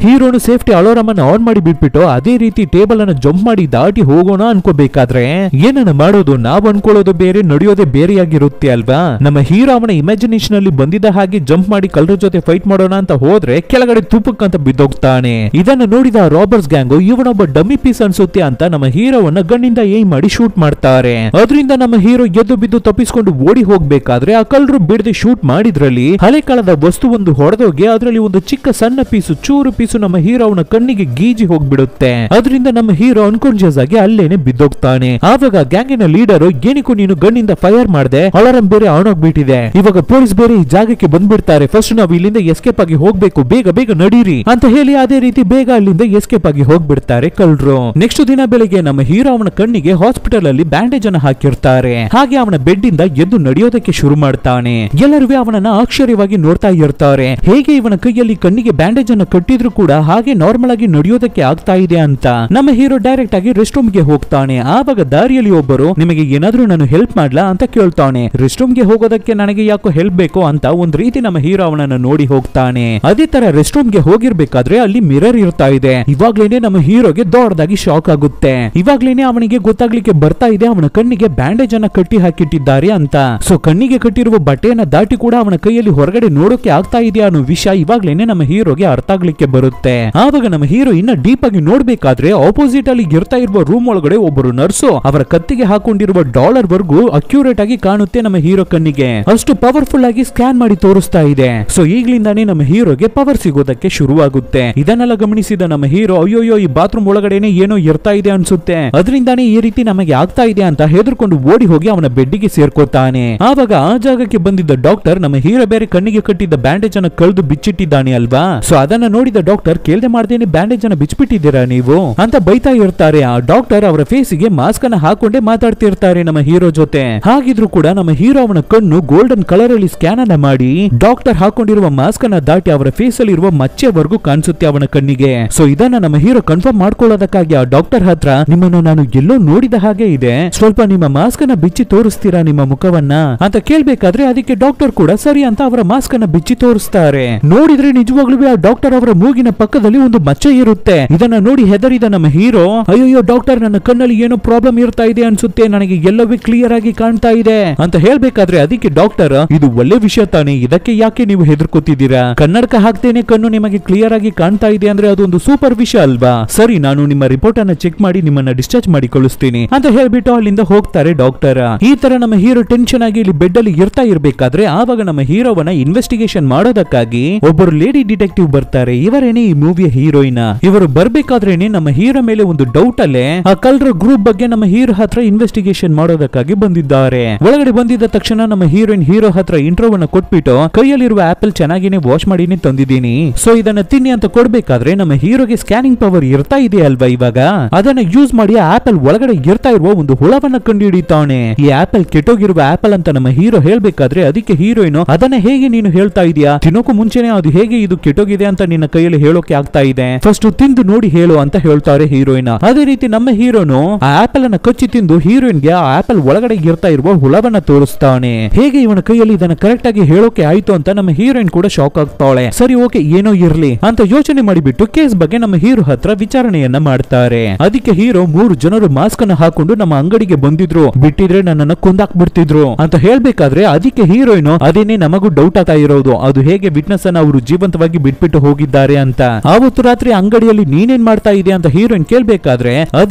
ಹೀರೋನು ಸೇಫ್ಟಿ ಅಲಾರಾಮ್ ಅನ್ನು ಆನ್ ಮಾಡಿ ಬಿಟ್ಬಿಟ್ಟು ಅದೇ ರೀತಿ ಟೇಬಲ್ ಅನ್ನು ಜಂಪ್ ಮಾಡಿ ದಾಟಿ ಹೋಗೋಣ ಅನ್ಕೋಬೇಕಾದ್ರೆ ಏನನ್ನ ಮಾಡೋದು, ನಾವು ಅನ್ಕೊಳ್ಳೋದು ಬೇರೆ, ನಡೆಯೋದೇ ಬೇರೆಯಾಗಿರುತ್ತೆ ಅಲ್ವಾ. ನಮ್ಮ ಹೀರೋ ಅವನ ಇಮ್ಯಾಜಿನೇಷನ್ ಅಲ್ಲಿ ಬಂದಿದ್ದ ಹಾಗೆ ಜಂಪ್ ಮಾಡಿ ಕಳ್ಳರ ಜೊತೆ ಫೈಟ್ ಮಾಡೋಣ ಅಂತ ಹೋದ್ರೆ ಕೆಳಗಡೆ ತುಪ್ಪಕ್ಕಂತ ಬಿದ್ದೋಗ್ತಾನೆ. ಇದನ್ನು ನೋಡಿದ ರಾಬರ್ಸ್ ಗ್ಯಾಂಗು ಇವನೊಬ್ಬ ಡಮ್ಮಿ ಪೀಸ್ ಅನ್ಸುತ್ತೆ ಅಂತ ನಮ್ಮ ಹೀರೋವನ್ನ ಗನ್ನಿಂದ ಏಮ್ ಮಾಡಿ ಶೂಟ್ ಮಾಡ್ತಾರೆ. ಅದರಿಂದ ನಮ್ಮ ಹೀರೋ ಎದ್ದು ಬಿದ್ದು ತಪ್ಪಿಸ್ಕೊಂಡು ಓಡಿ ಹೋಗ್ಬೇಕಾದ್ರೆ ಆ ಕಳ್ಳರು ಬಿಡದೆ ಶೂಟ್ ಮಾಡಿದ್ರಲ್ಲಿ ಹಳೆ ಕಾಲದ ವಸ್ತು ಒಂದು ಹೊಡೆದೋಗಿ ಅದರಲ್ಲಿ ಒಂದು ಚಿಕ್ಕ ಸಣ್ಣ ಪೀಸು, ಚೂರು ಪೀಸು ನಮ್ಮ ಹೀರೋ ಅವನ ಕಣ್ಣಿಗೆ ಗೀಜಿ ಹೋಗ್ಬಿಡುತ್ತೆ. ಅದರಿಂದ ನಮ್ಮ ಹೀರೋ ಅನ್ಕಾನ್ಶಿಯಸ್ ಆಗಿ ಅಲ್ಲೇನೆ ಬಿದ್ದೋಗ್ತಾನೆ. ಆವಾಗ ಗ್ಯಾಂಗಿನ ಲೀಡರ್, ಏನಿಗೂ ನೀನು ಗನ್ನಿಂದ ಫೈರ್ ಮಾಡದೆ, ಅಲಾರಂ ಬೇರೆ ಆನ್ ಆಗ್ಬಿಟ್ಟಿದೆ, ಇವಾಗ ಪೊಲೀಸ್ ಬೇರೆ ಈ ಜಾಗಕ್ಕೆ ಬಂದ್ಬಿಡ್ತಾರೆ, ಫಸ್ಟ್ ನಾವು ಇಲ್ಲಿಂದ ಎಸ್ಕೇಪ್ ಆಗಿ ಹೋಗ್ಬೇಕು, ಬೇಗ ಬೇಗ ನಡೀರಿ ಅಂತ ಹೇಳಿ ಅದೇ ರೀತಿ ಬೇಗ ಅಲ್ಲಿಂದ ಎಸ್ಕೇಪ್ ಆಗಿ ಹೋಗ್ಬಿಡ್ತಾರೆ ಕಳ್ಳರು. ನೆಕ್ಸ್ಟ್ ದಿನ ಬೆಳಿಗ್ಗೆ ನಮ್ಮ ಹೀರೋ ಅವನ ಕಣ್ಣಿಗೆ ಹಾಸ್ಪಿಟಲ್ ಅಲ್ಲಿ ಬ್ಯಾಂಡೇಜ್ ಅನ್ನು ಹಾಕಿರ್ತಾರೆ. ಹಾಗೆ ಅವನ ಬೆಡ್ ಇಂದ ಎದ್ದು ನಡೆಯೋದಕ್ಕೆ ಶುರು ಮಾಡ್ತಾನೆ. ಎಲ್ಲರೂ ಅವನನ್ನ ಆಶ್ಚರ್ಯವಾಗಿ ನೋಡ್ತಾ ಇರ್ತಾರೆ, ಹೇಗೆ ಇವನ ಕೈಯಲ್ಲಿ ಕಣ್ಣಿಗೆ ಬ್ಯಾಂಡೇಜ್ ಅನ್ನು ಕಟ್ಟಿದ್ರು ಕೂಡ ಹಾಗೆ ನಾರ್ಮಲ್ ಆಗಿ ನಡೆಯೋದಕ್ಕೆ ಆಗ್ತಾ ಇದೆ ಅಂತ. ನಮ್ಮ ಹೀರೋ ಡೈರೆಕ್ಟ್ ಆಗಿ ರೆಸ್ಟ್ ರೂಮ್ ಗೆ ಹೋಗ್ತಾನೆ. ಆವಾಗ ದಾರಿಯಲ್ಲಿ ಒಬ್ಬರು, ನಿಮಗೆ ಏನಾದ್ರೂ ನಾನು ಹೆಲ್ಪ್ ಮಾಡ್ಲಾ ಅಂತ ಕೇಳ್ತಾನೆ. ರೆಸ್ಟ್ ರೂಮ್ ಗೆ ಹೋಗೋದಕ್ಕೆ ನನಗೆ ಯಾಕೋ ಹೆಲ್ಪ್ ಬೇಕು ಅಂತ ಒಂದ್ ರೀತಿ ನಮ್ಮ ಹೀರೋ ಅವನನ್ನ ನೋಡಿ ಹೋಗ್ತಾನೆ. ಅದೇ ತರ ರೆಸ್ಟ್ ರೂಮ್ ಗೆ ಹೋಗಿರ್ಬೇಕಾದ್ರೆ ಅಲ್ಲಿ ಮಿರರ್ ಇರ್ತಾ ಇದೆ. ಇವಾಗ್ಲೇನೆ ನಮ್ಮ ಹೀರೋಗೆ ದೊಡ್ಡದಾಗಿ ಶಾಕ್ ಆಗುತ್ತೆ. ಇವಾಗ್ಲೇನೆ ಅವನಿಗೆ ಗೊತ್ತಾಗ್ಲಿಕ್ಕೆ ಬರ್ತಾ ಇದೆ ಅವನ ಕಣ್ಣಿಗೆ ಬ್ಯಾಂಡೇಜ್ ಅನ್ನ ಕಟ್ಟಿ ಹಾಕಿಟ್ಟಿದ್ದಾರೆ ಅಂತ. ಸೊ ಕಣ್ಣಿಗೆ ಕಟ್ಟಿರುವ ಬಟ್ಟೆಯನ್ನ ದಾಟಿ ಕೂಡ ಅವನ ಕೈಯಲ್ಲಿ ಹೊರಗಡೆ ನೋಡೋಕೆ ಆಗ್ತಾ ಇದೆಯಾ ಅನ್ನೋ ವಿಷಯ ಇವಾಗ್ಲೇನೆ ನಮ್ಮ ಹೀರೋಗೆ ಅರ್ಥ ಆಗ್ಲಿಕ್ಕೆ ಬರುತ್ತೆ. ಆವಾಗ ನಮ್ಮ ಹೀರೋ ಇನ್ನ ಡೀಪ್ ಆಗಿ ನೋಡ್ಬೇಕಾದ್ರೆ ಆಪೋಸಿಟ್ ಅಲ್ಲಿ ಇರ್ತಾ ಇರುವ ರೂಮ್ ಒಳಗಡೆ ಒಬ್ಬರು ನರ್ಸು ಅವರ ಕತ್ತಿಗೆ ಹಾಕೊಂಡಿರುವ ಡಾಲರ್ ವರ್ಗೂ ಅಕ್ಯುರೇಟ್ ಆಗಿ ಕಾಣುತ್ತೆ ನಮ್ಮ ಹೀರೋ ಕಣ್ಣಿಗೆ. ಅಷ್ಟು ಪವರ್ಫುಲ್ ಆಗಿ ಸ್ಕ್ಯಾನ್ ಮಾಡಿ ತೋರಿಸ್ತಾ ಇದೆ. ಸೊ ಈಗ್ಲಿಂದಾನೇ ನಮ್ಮ ಹೀರೋಗೆ ಪವರ್ ಸಿಗೋದಕ್ಕೆ ಶುರುವಾಗುತ್ತೆ. ಇದನ್ನೆಲ್ಲ ಗಮನಿಸಿದ ನಮ್ಮ ಹೀರೋ, ಅಯ್ಯೋಯ್ಯೋ ಈ ಬಾತ್ರೂಮ್ ಒಳಗಡೆನೆ ಏನೋ ಇರ್ತಾ ಇದೆ ಅನ್ಸುತ್ತೆ, ಅದರಿಂದಾನೇ ಈ ರೀತಿ ನಮಗೆ ಆಗ್ತಾ ಇದೆ ಅಂತ ಹೆದರ್ಕೊಂಡು ಓಡಿ ಹೋಗಿ ಅವನ ಬೆಡ್ಡಿಗೆ ಸೇರ್ಕೋತಾನೆ. ಆವಾಗ ಆ ಜಾಗಕ್ಕೆ ಬಂದಿದ್ದ ಡಾಕ್ಟರ್, ನಮ್ಮ ಹೀರೋ ಬೇರೆ ಕಣ್ಣಿಗೆ ಕಟ್ಟಿದ್ದ ಬ್ಯಾಂಡೇಜ್ ಅನ್ನ ಕಳೆದು ಬಿಚ್ಚಿಟ್ಟಿದ್ದಾನೆ ಅಲ್ವಾ. ಸೊ ಅದನ್ನ ನೋಡಿದ ಡಾಕ್ಟರ್, ಕೇಳ್ದೆ ಮಾಡ್ದೇನೆ ಬ್ಯಾಂಡೇಜ್ ಅನ್ನ ಬಿಚ್ಚಿಬಿಟ್ಟಿದ್ದೀರಾ ನೀವು ಅಂತ ಬೈತಾ ಇರ್ತಾರೆ. ಆ ಡಾಕ್ಟರ್ ಅವರ ಫೇಸಿಗೆ ಮಾಸ್ಕ್ ಅನ್ನ ಹಾಕೊಂಡೇ ಮಾತಾಡ್ತಿರ್ತಾರೆ ನಮ್ಮ ಹೀರೋ ಜೊತೆ. ಹಾಗಿದ್ರು ಕೂಡ ನಮ್ಮ ಹೀರೋ ಅವನ ಕಣ್ಣು ಗೋಲ್ಡನ್ ಕಲರ್ ಅಲ್ಲಿ ಸ್ಕ್ಯಾನ್ ಅನ್ನ ಮಾಡಿ ಡಾಕ್ಟರ್ ಹಾಕೊಂಡಿರುವ ಮಾಸ್ಕ್ ಅನ್ನ ದಾಟಿ ಅವರ ಫೇಸ್ ಅಲ್ಲಿ ಇರುವ ಮಚ್ಚೆವರೆಗೂ ಕಾಣಿಸುತ್ತೆ ಅವನ ಕಣ್ಣಿಗೆ. ಸೊ ಇದನ್ನ ನಮ್ಮ ಹೀರೋ ಕನ್ಫರ್ಮ್ ಮಾಡ್ಕೊಳ್ಳೋದಕ್ಕಾಗಿ ಆ ಡಾಕ್ಟರ್ ಹತ್ರ, ನಿಮ್ಮನ್ನು ನಾನು ಎಲ್ಲೋ ನೋಡಿದ ಹಾಗೆ ಇದೆ, ಸ್ವಲ್ಪ ನಿಮ್ಮ ಮಾಸ್ಕ್ ಅನ್ನ ಬಿಚ್ಚಿ ತೋರಿಸ್ತೀರಾ ನಿಮ್ಮ ಮುಖವನ್ನ ಅಂತ ಕೇಳ್ಬೇಕಾದ್ರೆ ಅದಕ್ಕೆ ಡಾಕ್ಟರ್ ಕೂಡ ಸರಿ ಅಂತ ಅವರ ಮಾಸ್ಕ್ ಅನ್ನ ಬಿಚ್ಚಿ ತೋರಿಸ್ತಾರೆ. ನೋಡಿದ್ರೆ ನಿಜವಾಗ್ಲೂ ಆ ಡಾಕ್ಟರ್ ಅವರ ಮೂಗಿನ ಪಕ್ಕದಲ್ಲಿ ಒಂದು ಮಚ್ಚೆ ಇರುತ್ತೆ. ಇದನ್ನ ನೋಡಿ ಹೆದರಿದ ನಮ್ಮ ಹೀರೋ, ಅಯ್ಯೋ ಡಾಕ್ಟರ್ ನನ್ನ ಕಣ್ಣಲ್ಲಿ ಏನೋ ಪ್ರಾಬ್ಲಮ್ ಇರ್ತಾ ಇದೆ ಅನ್ಸುತ್ತೆ, ನನಗೆ ಎಲ್ಲವೂ ಕ್ಲಿಯರ್ ಆಗಿ ಕಾಣ್ತಾ ಇದೆ ಅಂತ ಹೇಳ್ಬೇಕಾದ್ರೆ ಅದಕ್ಕೆ ಡಾಕ್ಟರ್, ಇದು ಒಳ್ಳೆ ವಿಷಯ ತಾನೆ, ಇದಕ್ಕೆ ಯಾಕೆ ನೀವು ಹೆದರ್ಕೋತಿದ್ದೀರಾ, ಕನ್ನಡಕ ಹಾಕ್ತೇನೆ ಕಣ್ಣು ನಿಮಗೆ ಕ್ಲಿಯರ್ ಆಗಿ ಕಾಣ್ತಾ ಇದೆ ಅಂದ್ರೆ ಅದೊಂದು ಸೂಪರ್ ವಿಷಯ ಅಲ್ವಾ, ಸರಿ ನಾನು ನಿಮ್ಮ ರಿಪೋರ್ಟ್ ಅನ್ನ ಚೆಕ್ ಮಾಡಿ ನಿಮ್ಮನ್ನ ಡಿಸ್ಚಾರ್ಜ್ ಮಾಡಿ ಕಳಿಸ್ತೀನಿ ಅಂತ ಹೇಳ್ಬಿಟ್ಟು ಅಲ್ಲಿಂದ ಹೋಗ್ತಾರೆ ಡಾಕ್ಟರ್. ಈ ತರ ನಮ್ಮ ಹೀರೋ ಟೆನ್ಷನ್ ಆಗಿ ಇಲ್ಲಿ ಬೆಡ್ ಅಲ್ಲಿ ಇರ್ತಾ ಇರ್ಬೇಕಾದ್ರೆ ಆವಾಗ ನಮ್ಮ ಹೀರೋವನ್ನ ಇನ್ವೆಸ್ಟಿಗೇಷನ್ ಮಾಡೋದಕ್ಕಾಗಿ ಒಬ್ಬರು ಲೇಡಿ ಡಿಟೆಕ್ಟಿವ್ ಬರ್ತಾರೆ. ಇವರೇನೆ ಈ ಮೂವಿಯ ಹೀರೋಯಿನ್. ಇವರು ಬರ್ಬೇಕಾದ್ರೇನೆ ನಮ್ಮ ಹೀರೋ ಮೇಲೆ ಒಂದು ಡೌಟ್ ಅಲ್ಲೇ ಆ ಕಳ್ಳರ ಗ್ರೂಪ್ ಬಗ್ಗೆ ನಮ್ಮ ಹೀರೋ ಹತ್ರ ಇನ್ವೆಸ್ಟಿಗೇಷನ್ ಮಾಡೋದಕ್ಕಾಗಿ ಬಂದಿದ್ದಾರೆ. ಒಳಗಡೆ ಬಂದಿದ್ದ ತಕ್ಷಣ ನಮ್ಮ ಹೀರೋಯಿನ್ ಹೀರೋ ಹತ್ರ ಇಂಟ್ರೋವನ್ನ ಕೊಟ್ಬಿಟ್ಟು, ಕೈಯಲ್ಲಿರುವ ಆಪಲ್ ಚೆನ್ನಾಗಿನೇ ವಾಶ್ ಮಾಡಿನೇ ತಂದಿದ್ದೀನಿ, ಸೊ ಇದನ್ನ ತಿನ್ನಿ ಅಂತ ಕೊಡ್ಬೇಕಾದ್ರೆ ನಮ್ಮ ಹೀರೋಗೆ ಸ್ಕ್ಯಾನಿಂಗ್ ಪವರ್ ಇರ್ತಾ ಇದೆ ಅಲ್ವಾ, ಇವಾಗ ಅದನ್ನ ಯೂಸ್ ಮಾಡಿ ಆಪಲ್ ಒಳಗಡೆ ಇರ್ತಾ ಇರುವ ಒಂದು ಹುಳವನ್ನ ಕಂಡು ಹಿಡಿತಾನೆ. ಈ ಆಪಲ್ ಕೆಟ್ಟೋಗಿರುವ ಆಪಲ್ ಅಂತ ನಮ್ಮ ಹೀರೋ ಹೇಳ್ಬೇಕಾದ್ರೆ ಅದಕ್ಕೆ ಹೀರೋಯಿನ್, ಅದನ್ನ ಹೇಗೆ ನೀನು ಹೇಳ್ತಾ ಇದೀಯಾ, ತಿನ್ನೋಕು ಮುಂಚೆನೆ ಅದು ಹೇಗೆ ಇದು ಕೆಟ್ಟೋಗಿದೆ ಅಂತ ನಿನ್ನ ಕೈಯಲ್ಲಿ ಹೇಳೋಕೆ ಆಗ್ತಾ ಇದೆ, ಫಸ್ಟ್ ತಿಂದು ನೋಡಿ ಹೇಳು ಅಂತ ಹೇಳ್ತಾರೆ ಹೀರೋಯಿನ್. ಅದೇ ರೀತಿ ನಮ್ಮ ಹೀರೋನು ಆ ಆಪಲ್ ಅನ್ನ ಕಚ್ಚಿ ತಿಂದು ಹೀರೋಯಿನ್ಗೆ ಆ ಆಪಲ್ ಒಳಗಡೆ ಇರ್ತಾ ಇರುವ ಹುಳವನ್ನ ತೋರಿಸ್ತಾನೆ. ಹೇಗೆ ಇವನ ಕೈಯಲ್ಲಿ ಇದನ್ನ ಕರೆಕ್ಟ್ ಆಗಿ ಹೇಳೋಕೆ ಆಯ್ತು ಅಂತ ನಮ್ಮ ಹೀರೋಯಿನ್ ಕೂಡ ಶಾಕ್ ಆಗ್ತಾಳೆ. ಸರಿ ಓಕೆ ಏನೋ ಇರ್ಲಿ ಅಂತ ಯೋಚನೆ ಮಾಡಿಬಿಟ್ಟು ಕೇಸ್ ಬಗ್ಗೆ ನಮ್ಮ ಹೀರೋ ಹತ್ರ ವಿಚಾರಣೆಯನ್ನ ಮಾಡ್ತಾರೆ. ಅದಕ್ಕೆ ಹೀರೋ, 3 ಜನರು ಮಾಸ್ಕ್ ಅನ್ನ ಹಾಕೊಂಡು ನಮ್ಮ ಅಂಗಡಿಗೆ ಬಂದಿದ್ರು, ಬಿಟ್ಟಿದ್ರೆ ನನ್ನನ್ನ ಕೊಂದಾಕ್ಬಿಡ್ತಿದ್ರು ಅಂತ ಹೇಳ್ಬೇಕಾದ್ರೆ ಅದಕ್ಕೆ ಹೀರೋಯಿನ್, ಅದೇನೆ ನಮಗೂ ಡೌಟ್ ಆಗ್ತಾ ಇರೋದು, ಅದು ಹೇಗೆ ವಿಟ್ನೆಸ್ ಅನ್ನ ಅವರು ಜೀವಂತವಾಗಿ ಬಿಟ್ಬಿಟ್ಟು ಹೋಗಿದ್ದಾರೆ ಅಂತ. ಆವತ್ತು ರಾತ್ರಿ ಅಂಗಡಿಯಲ್ಲಿ ನೀನೇನ್ ಮಾಡ್ತಾ ಇದೆ ಅಂತ ಹೀರೋಯಿನ್ ಕೇಳ್ಬೇಕಾದ್ರೆ,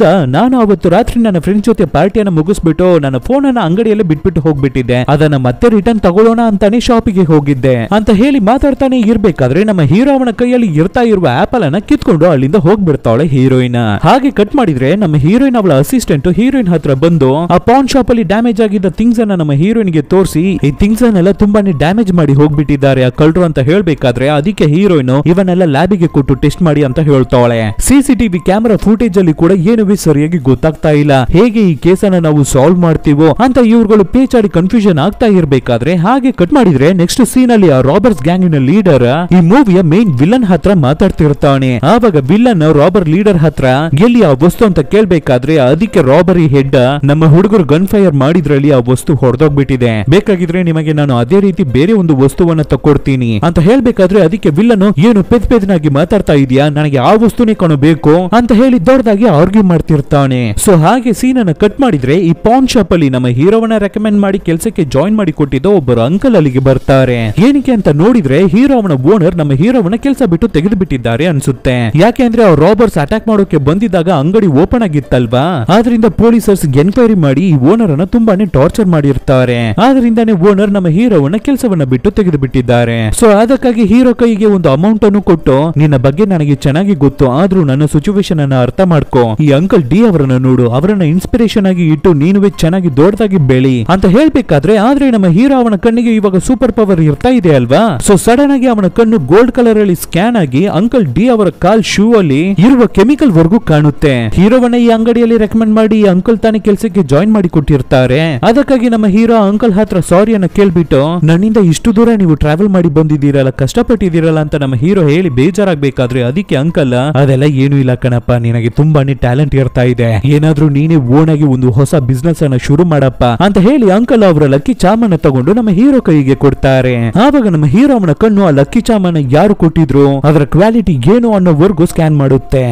ನಾನು ಅವತ್ತು ರಾತ್ರಿ ನನ್ನ ಫ್ರೆಂಡ್ಸ್ ಜೊತೆ ಪಾರ್ಟಿಯನ್ನ ಮುಗಿಸ್ಬಿಟ್ಟು ನನ್ನ ಫೋನ್ ಅನ್ನ ಅಂಗಡಿಯಲ್ಲಿ ಬಿಟ್ಬಿಟ್ಟು ಹೋಗ್ಬಿಟ್ಟಿದ್ದೆ, ಅದನ್ನ ಮತ್ತೆ ರಿಟರ್ನ್ ತಗೊಳ್ಳೋಣ ಅಂತಾನೆ ಶಾಪಿಗೆ ಹೋಗಿದ್ದೆ ಅಂತ ಹೇಳಿ ಮಾತಾಡ್ತಾನೆ ಇರ್ಬೇಕಾದ್ರೆ ನಮ್ಮ ಹೀರೋ ಅವನ ಕೈಯಲ್ಲಿ ಇರ್ತಾ ಇರುವ ಆಪಲ್ ಅನ್ನ ಕಿತ್ಕೊಂಡು ಅಲ್ಲಿಂದ ಹೋಗ್ಬಿಡ್ತಾಳೆ ಹೀರೋಯಿನ್. ಹಾಗೆ ಕಟ್ ಮಾಡಿದ್ರೆ ನಮ್ಮ ಹೀರೋಯಿನ್ ಅವಳ ಅಸಿಸ್ಟೆಂಟ್ ಹೀರೋಯಿನ್ ಹತ್ರ ಬಂದು ಆ ಪಾನ್ ಶಾಪ್ ಅಲ್ಲಿ ಡ್ಯಾಮೇಜ್ ಆಗಿದ್ದ ಥಿಂಗ್ಸ್ ಅನ್ನ ನಮ್ಮ ಹೀರೋಯಿನ್ ಗೆ ತೋರಿಸಿ, ಈ ಥಿಂಗ್ಸ್ ಅನ್ನೆಲ್ಲ ತುಂಬಾನೇ ಡ್ಯಾಮೇಜ್ ಮಾಡಿ ಹೋಗ್ಬಿಟ್ಟಿದ್ದಾರೆ ಆ ಕಳ್ಳರು ಅಂತ ಹೇಳ್ಬೇಕಾದ್ರೆ ಅದಕ್ಕೆ ಹೀರೋಯಿನ್ ಇವನ್ನೆಲ್ಲ ಲ್ಯಾಬಿಗೆ ಕೊಟ್ಟು ಟೆಸ್ಟ್ ಮಾಡಿ ಅಂತ ಹೇಳ್ತಾಳೆ. ಸಿಸಿಟಿವಿ ಕ್ಯಾಮೆರಾ ಫುಟೇಜ್ ಅಲ್ಲಿ ಕೂಡ ಏನೂ ಸರಿಯಾಗಿ ಗೊತ್ತಾಗ್ತಾ ಇಲ್ಲ, ಹೇಗೆ ಈ ಕೇಸನ್ನ ನಾವು ಸಾಲ್ವ್ ಮಾಡ್ತೀವೋ ಅಂತ ಇವ್ರುಗಳು ಪೇಚಾಡಿ ಕನ್ಫ್ಯೂಷನ್ ಆಗ್ತಾ ಇರ್ಬೇಕಾದ್ರೆ ಹಾಗೆ ಕಟ್ ಮಾಡಿದ್ರೆ ನೆಕ್ಸ್ಟ್ ಸೀನ್ ಅಲ್ಲಿ ಆ ರಾಬರ್ಸ್ ಗ್ಯಾಂಗಿನ ಲೀಡರ್ ಈ ಮೂವಿಯ ಮೇನ್ ವಿಲನ್ ಹತ್ರ ಮಾತಾಡ್ತಿರ್ತಾನೆ. ಆವಾಗ ವಿಲನ್ ರಾಬರ್ ಲೀಡರ್ ಹತ್ರ ಎಲ್ಲಿ ಆ ವಸ್ತು ಅಂತ ಕೇಳ್ಬೇಕಾದ್ರೆ ಅದಕ್ಕೆ ರಾಬರಿ ಹೆಡ್, ನಮ್ಮ ಹುಡುಗರು ಗನ್ ಫೈರ್ ಮಾಡಿದ್ರಲ್ಲಿ ಆ ವಸ್ತು ಹೊಡೆದೋಗ್ಬಿಟ್ಟಿದೆ, ಬೇಕಾಗಿದ್ರೆ ನಿಮಗೆ ನಾನು ಅದೇ ರೀತಿ ಬೇರೆ ಒಂದು ವಸ್ತುವನ್ನ ತಕೊಡ್ತೀನಿ ಅಂತ ಹೇಳ್ಬೇಕಾದ್ರೆ ಅದಕ್ಕೆ ವಿಲ್ಲನ್, ಏನು ಪೆದ್ ಪೆದ್ನ ಆಗಿ ಮಾತಾಡ್ತಾ ಇದೀಯಾ, ನನಗೆ ಆ ವಸ್ತುನೇ ಬೇಕು ಅಂತ ಹೇಳಿ ದೊಡ್ಡದಾಗಿ ಆರ್ಗ್ಯೂ ಮಾಡ್ತಿರ್ತಾನೆ. ಸೊ ಹಾಗೆ ಸೀನ್ ಅನ್ನ ಕಟ್ ಮಾಡಿದ್ರೆ ಈ ಪಾನ್ ಶಾಪ್ ಅಲ್ಲಿ ನಮ್ಮ ಹೀರೋವನ್ನ ರೆಕಮೆಂಡ್ ಮಾಡಿ ಕೆಲಸಕ್ಕೆ ಜಾಯಿನ್ ಮಾಡಿ ಕೊಟ್ಟಿದ್ದ ಒಬ್ಬರು ಅಂಕಲ್ ಅಲ್ಲಿಗೆ ಬರ್ತಾರೆ. ಏನಕ್ಕೆ ಅಂತ ನೋಡಿದ್ರೆ ಹೀರೋ ಅವನ ಓನರ್ ನಮ್ಮ ಹೀರೋವನ್ನ ಕೆಲಸ ಬಿಟ್ಟು ತೆಗೆದು ಬಿಟ್ಟಿದ್ದಾರೆ ಅನ್ಸುತ್ತೆ. ಯಾಕೆಂದ್ರೆ ಅವ್ರು ರಾಬರ್ಸ್ ಅಟ್ಯಾಕ್ ಮಾಡೋಕೆ ಬಂದಿದ್ದಾಗ ಅಂಗಡಿ ಓಪನ್ ಆಗಿತ್ತಲ್ವಾ, ಆದ್ರಿಂದ ಪೊಲೀಸರ್ಸ್ ಎನ್ಕ್ವೈರಿ ಮಾಡಿ ಈ ಓನರ್ ಅನ್ನ ತುಂಬಾನೇ ಟಾರ್ಚರ್ ಮಾಡಿರ್ತಾರೆ. ಆದ್ರಿಂದಾನೇ ಓನರ್ ನಮ್ಮ ಹೀರೋವನ್ನ ಕೆಲಸವನ್ನ ಬಿಟ್ಟು ತೆಗೆದು ಬಿಟ್ಟಿದ್ದಾರೆ. ಸೊ ಅದಕ್ಕಾಗಿ ಹೀರೋ ಕೈಗೆ ಒಂದು ಅಮೌಂಟ್ ಅನ್ನು ಕೊಟ್ಟು, ನಿನ್ನ ಬಗ್ಗೆ ನನಗೆ ಚೆನ್ನಾಗಿ ಗೊತ್ತು, ಆದ್ರೂ ನನ್ನ ಸಿಚುವೇಶನ್ ಅನ್ನ ಅರ್ಥ ಮಾಡ್ಕೋ, ಈ ಅಂಕಲ್ ಡಿ ಅವರನ್ನ ನೋಡು, ಅವರನ್ನ ಇನ್ಸ್ಪಿರೇಷನ್ ಆಗಿ ಇಟ್ಟು ನೀನುವೇ ಚೆನ್ನಾಗಿ ದೊಡ್ಡದಾಗಿ ಬೆಳಿ ಅಂತ ಹೇಳ್ಬೇಕಾದ್ರೆ, ಆದ್ರೆ ನಮ್ಮ ಹೀರೋ ಅವನ ಕಣ್ಣಿಗೆ ಇವಾಗ ಸೂಪರ್ ಪವರ್ ಇರ್ತಾ ಇದೆ ಅಲ್ವಾ. ಸೊ ಸಡನ್ ಆಗಿ ಅವನ ಕಣ್ಣು ಗೋಲ್ಡ್ ಕಲರ್ ಅಲ್ಲಿ ಸ್ಕ್ಯಾನ್ ಆಗಿ ಅಂಕಲ್ ಡಿ ಅವರ ಕಾಲ್ ಶೂ ಅಲ್ಲಿ ಇರುವ ಕೆಮಿಕಲ್ ವರ್ಗೂ ಕಾಣುತ್ತೆ. ಹೀರೋವನ್ನ ಈ ಅಂಗಡಿಯಲ್ಲಿ ರೆಕಮೆಂಡ್ ಮಾಡಿ ಈ ಅಂಕಲ್ ತಾನೇ ಕೆಲಸಕ್ಕೆ ಜಾಯಿನ್ ಮಾಡಿ ಕೊಟ್ಟಿರ್ತಾರೆ. ಅದಕ್ಕಾಗಿ ನಮ್ಮ ಹೀರೋ ಅಂಕಲ್ ಹತ್ರ ಸಾರಿ ಅನ್ನ ಕೇಳ್ಬಿಟ್ಟು, ನನ್ನಿಂದ ಇಷ್ಟು ದೂರ ನೀವು ಟ್ರಾವೆಲ್ ಮಾಡಿ ಬಂದಿದ್ದೀರಲ್ಲ, ಕಷ್ಟಪಟ್ಟಿದ್ದೀರಲ್ಲ ಅಂತ ನಮ್ಮ ಹೀರೋ ಹೇಳಿ ಬೇಜಾರಾಗಬೇಕಾದ್ರೆ, ಅದಕ್ಕೆ ಅಂಕಲ್ ಅದೆಲ್ಲ ಏನು ಇಲ್ಲ ಕಣಪ್ಪ, ನಿನಗೆ ತುಂಬಾನೇ ಟ್ಯಾಲೆಂಟ್ ಇರ್ತಾ ಇದೆ, ಏನಾದ್ರೂ ನೀನೇ ಓನ್ ಆಗಿ ಒಂದು ಹೊಸ ಬಿಸ್ನೆಸ್ ಅನ್ನ ಶುರು ಮಾಡಪ್ಪ ಅಂತ ಹೇಳಿ ಅಂಕಲ್ ಅವರ ಲಕ್ಕಿ ಚಾಮನ್ನ ತಗೊಂಡು ನಮ್ಮ ಹೀರೋ ಕೈಗೆ ಕೊಡ್ತಾರೆ. ಆವಾಗ ನಮ್ಮ ಹೀರೋ ಅವನ ಕಣ್ಣು ಆ ಲಕ್ಕಿ ಚಾಮನ್ನ ಯಾರು ಕೊಟ್ಟಿದ್ರು ಅದರ ಕ್ವಾಲಿಟಿ ಏನು ಅನ್ನೋವರೆಗೂ ಸ್ಕ್ಯಾನ್ ಮಾಡುತ್ತೆ.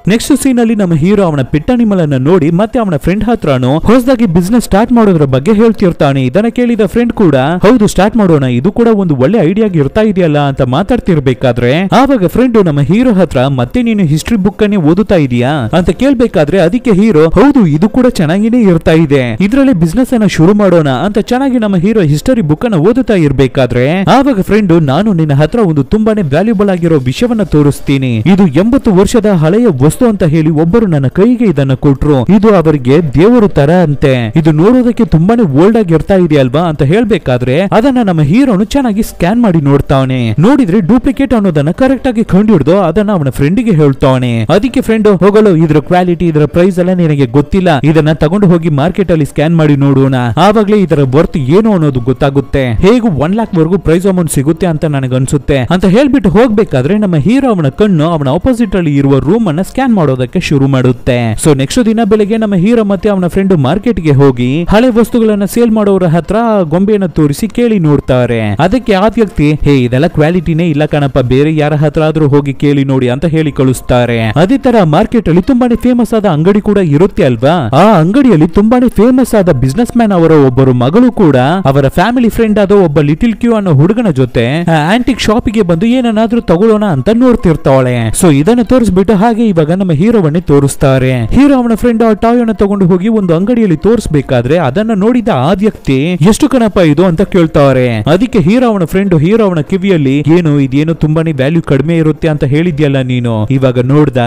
ನೆಕ್ಸ್ಟ್ ಸೀನ್ ಅಲ್ಲಿ ನಮ್ಮ ಹೀರೋ ಅವನ ಪೆಟ್ ಅನಿಮಲ್ ಅನ್ನ ನೋಡಿ ಮತ್ತೆ ಅವನ ಫ್ರೆಂಡ್ ಹತ್ರನು ಹೊಸದಾಗಿ ಬಿಸ್ನೆಸ್ ಸ್ಟಾರ್ಟ್ ಮಾಡೋದ್ರ ಬಗ್ಗೆ ಹೇಳ್ತಿರ್ತಾನೆ. ಇದನ್ನ ಕೇಳಿದ ಫ್ರೆಂಡ್ ಕೂಡ, ಹೌದು ಸ್ಟಾರ್ಟ್ ಮಾಡೋಣ, ಇದು ಕೂಡ ಒಂದು ಒಳ್ಳೆ ಐಡಿಯಾ ಇರ್ತಾ ಇದೆಯಲ್ಲ ಅಂತ ಮಾತಾಡ್ತಿರ್ಬೇಕಾದ್ರೆ, ಆವಾಗ ಫ್ರೆಂಡ್ ನಮ್ಮ ಹೀರೋ ಹತ್ರ ಮತ್ತೆ ನೀನು ಹಿಸ್ಟ್ರಿ ಬುಕ್ ಅನ್ನೇ ಓದುತ್ತಾ ಇದೀಯಾ ಅಂತ ಕೇಳ್ಬೇಕಾದ್ರೆ, ಅದಕ್ಕೆ ಹೀರೋ, ಹೌದು ಇದು ಕೂಡ ಚೆನ್ನಾಗಿನೇ ಇರ್ತಾ ಇದೆ, ಇದ್ರಲ್ಲಿ ಬಿಸ್ನೆಸ್ ಅನ್ನ ಶುರು ಮಾಡೋಣ ಅಂತ ಚೆನ್ನಾಗಿ ನಮ್ಮ ಹೀರೋ ಹಿಸ್ಟರಿ ಬುಕ್ ಅನ್ನ ಓದುತ್ತಾ ಇರ್ಬೇಕಾದ್ರೆ, ಆವಾಗ ಫ್ರೆಂಡ್, ನಾನು ನಿನ್ನ ಹತ್ರ ಒಂದು ತುಂಬಾನೇ ವ್ಯಾಲ್ಯೂಬಲ್ ಆಗಿರೋ ವಿಷಯವನ್ನ ತೋರಿಸ್ತೀನಿ, ಇದು 80 ವರ್ಷದ ಹಳೆಯ ವಸ್ತು ಅಂತ ಹೇಳಿ ಒಬ್ಬರು ನನ್ನ ಕೈಗೆ ಇದನ್ನ ಕೊಟ್ರು, ಇದು ಅವರಿಗೆ ದೇವರು ತರ ಅಂತೆ, ಇದು ನೋಡೋದಕ್ಕೆ ತುಂಬಾನೇ ಓಲ್ಡ್ ಆಗಿ ಇರ್ತಾ ಇದೆ ಅಲ್ವಾ ಅಂತ ಹೇಳ್ಬೇಕಾದ್ರೆ, ಅದನ್ನ ನಮ್ಮ ಹೀರೋನು ಚೆನ್ನಾಗಿ ಸ್ಕ್ಯಾನ್ ಮಾಡಿ ನೋಡ್ತಾವನೆ. ನೋಡಿದ್ರೆ ಡೂಪ್ಲಿಕೇಟ್ ಅನ್ನೋದನ್ನ ಕರೆಕ್ಟ್ ಆಗಿ ಕಂಡುಹಿಡಿದು ಅದನ್ನ ಅವನ ಫ್ರೆಂಡಿಗೆ ಹೇಳ್ತಾವನೆ. ಅದಕ್ಕೆ ಫ್ರೆಂಡ್, ಹೋಗಲು ಇದ್ರ ಕ್ವಾಲಿಟಿ ಇದರ ಪ್ರೈಸ್ ಎಲ್ಲ ನಿನಗೆ ಗೊತ್ತಿಲ್ಲ, ಇದನ್ನ ತಗೊಂಡು ಹೋಗಿ ಮಾರ್ಕೆಟ್ ಅಲ್ಲಿ ಸ್ಕ್ಯಾನ್ ಮಾಡಿ ನೋಡೋಣ, ಆವಾಗ್ಲೇ ಇದರ ವರ್ತ್ ಏನು ಅನ್ನೋದು ಗೊತ್ತಾಗುತ್ತೆ, ಹೇಗೂ 1 lakh ವರೆಗೂ ಪ್ರೈಸ್ ಅಮೌಂಟ್ ಸಿಗುತ್ತೆ ಅಂತ ನನಗನ್ಸುತ್ತೆ ಅಂತ ಹೇಳ್ಬಿಟ್ಟು ಹೋಗ್ಬೇಕಾದ್ರೆ, ನಮ್ಮ ಹೀರೋ ಅವನ ಕಣ್ಣು ಅವನ ಆಪೋಸಿಟ್ ಅಲ್ಲಿ ಇರುವ ರೂಮ್ ಅನ್ನ ಸ್ಕ್ಯಾನ್ ಮಾಡೋದಕ್ಕೆ ಶುರು ಮಾಡುತ್ತೆ. ಸೊ ನೆಕ್ಸ್ಟ್ ದಿನ ಬೆಳಿಗ್ಗೆ ನಮ್ಮ ಹೀರೋ ಮತ್ತೆ ಅವನ ಫ್ರೆಂಡ್ ಮಾರ್ಕೆಟ್ ಗೆ ಹೋಗಿ ಹಳೆ ವಸ್ತುಗಳನ್ನ ಸೇಲ್ ಮಾಡೋರ ಹತ್ರ ಗೊಂಬೆಯನ್ನ ತೋರಿಸಿ ಕೇಳಿ ನೋಡ್ತಾರೆ. ಅದಕ್ಕೆ ಆ ವ್ಯಕ್ತಿ, ಹೇ ಇದೆಲ್ಲ ಕ್ವಾಲಿಟಿನೇ ಇಲ್ಲ ಕಣಪ್ಪ, ಬೇರೆ ಯಾರ ಹತ್ರ ಆದ್ರೂ ಹೋಗಿ ಕೇಳಿ ನೋಡಿ ಅಂತ ಹೇಳಿ ಕಳಿಸ್ತಾರೆ. ಅದೇ ತರ ಮಾರ್ಕೆಟ್ ಅಲ್ಲಿ ತುಂಬಾನೇ ಫೇಮಸ್ ಆದ ಅಂಗಡಿ ಕೂಡ ಇರುತ್ತೆ ಅಲ್ವಾ, ಆ ಅಂಗಡಿಯಲ್ಲಿ ತುಂಬಾನೇ ಫೇಮಸ್ ಆದ ಬಿಸ್ನೆಸ್ ಮ್ಯಾನ್ ಅವರ ಒಬ್ಬರು ಮಗಳು ಕೂಡ ಅವರ ಫ್ಯಾಮಿಲಿ ಫ್ರೆಂಡ್ ಆದ ಒಬ್ಬ ಲಿಟಿಲ್ ಕ್ಯೂ ಅನ್ನೋ ಹುಡುಗನ ಜೊತೆ ಆಂಟಿಕ್ ಶಾಪಿಗೆ ಬಂದು ಏನನ್ನಾದ್ರೂ ತಗೊಳ್ಳೋಣ ಅಂತ ನೋಡ್ತಿರ್ತಾಳೆ. ಸೊ ಇದನ್ನ ತೋರಿಸ್ಬಿಟ್ಟು ಹಾಗೆ ಇವಾಗ ನಮ್ಮ ಹೀರೋವನ್ನೇ ತೋರಿಸ್ತಾರೆ. ಹೀರೋ ಅವನ ಫ್ರೆಂಡ್ ಆ ಟಾಯ್ ಅನ್ನು ತಗೊಂಡು ಹೋಗಿ ಒಂದು ಅಂಗಡಿಯಲ್ಲಿ ತೋರಿಸಬೇಕಾದ್ರೆ, ಅದನ್ನ ನೋಡಿದ ಆ ವ್ಯಕ್ತಿ, ಎಷ್ಟು ಕಣಪ್ಪ ಇದು ಅಂತ ಕೇಳ್ತಾರೆ. ಅದಕ್ಕೆ ಹೀರೋ ಅವನ ಫ್ರೆಂಡ್ ಹೀರೋ ಅವನ ಕಿವಿಯಲ್ಲಿ, ಏನು ಇದೇನು ತುಂಬಾನೇ ವ್ಯಾಲ್ಯೂ ಕಡಿಮೆ ಇರುತ್ತೆ ಅಂತ ಹೇಳಿದ್ಯಲ್ಲ ನೀನು, ಇವಾಗ ನೋಡ್ದ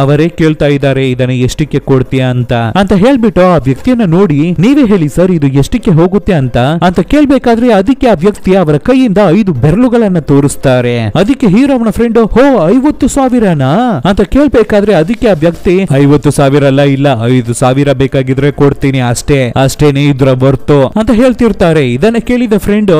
ಅವರೇ ಕೇಳ್ತಾ ಇದ್ದಾರೆ ಇದನ್ನ ಎಷ್ಟಕ್ಕೆ ಕೊಡ್ತೀಯಾ ಅಂತ ಹೇಳ್ಬಿಟ್ಟು ಆ ವ್ಯಕ್ತಿಯನ್ನ ನೋಡಿ, ನೀವೇ ಹೇಳಿ ಸರ್ ಇದು ಎಷ್ಟಕ್ಕೆ ಹೋಗುತ್ತೆ ಅಂತ ಕೇಳ್ಬೇಕಾದ್ರೆ, ಅದಕ್ಕೆ ಆ ವ್ಯಕ್ತಿ ಅವರ ಕೈಯಿಂದ 5 ಬೆರಳುಗಳನ್ನ ತೋರಿಸ್ತಾರೆ. ಅದಕ್ಕೆ ಹೀರೋ ಅವನ ಫ್ರೆಂಡ್, ಹೋ 50,000ನಾ ಅಂತ ಕೇಳ್ಬೇಕಾದ್ರೆ, ಅದಕ್ಕೆ ಆ ವ್ಯಕ್ತಿ, 50,000 ಅಲ್ಲ, ಇಲ್ಲ 5,000 ಬೇಕಾಗಿದ್ರೆ ಕೊಡ್ತೀನಿ, ಅಷ್ಟೇನೆ ಇದ್ರ ವರ್ತು ಅಂತ ಹೇಳ್ತಿರ್ತಾರೆ. ಇದನ್ನ ಕೇಳಿದ ಫ್ರೆಂಡ್,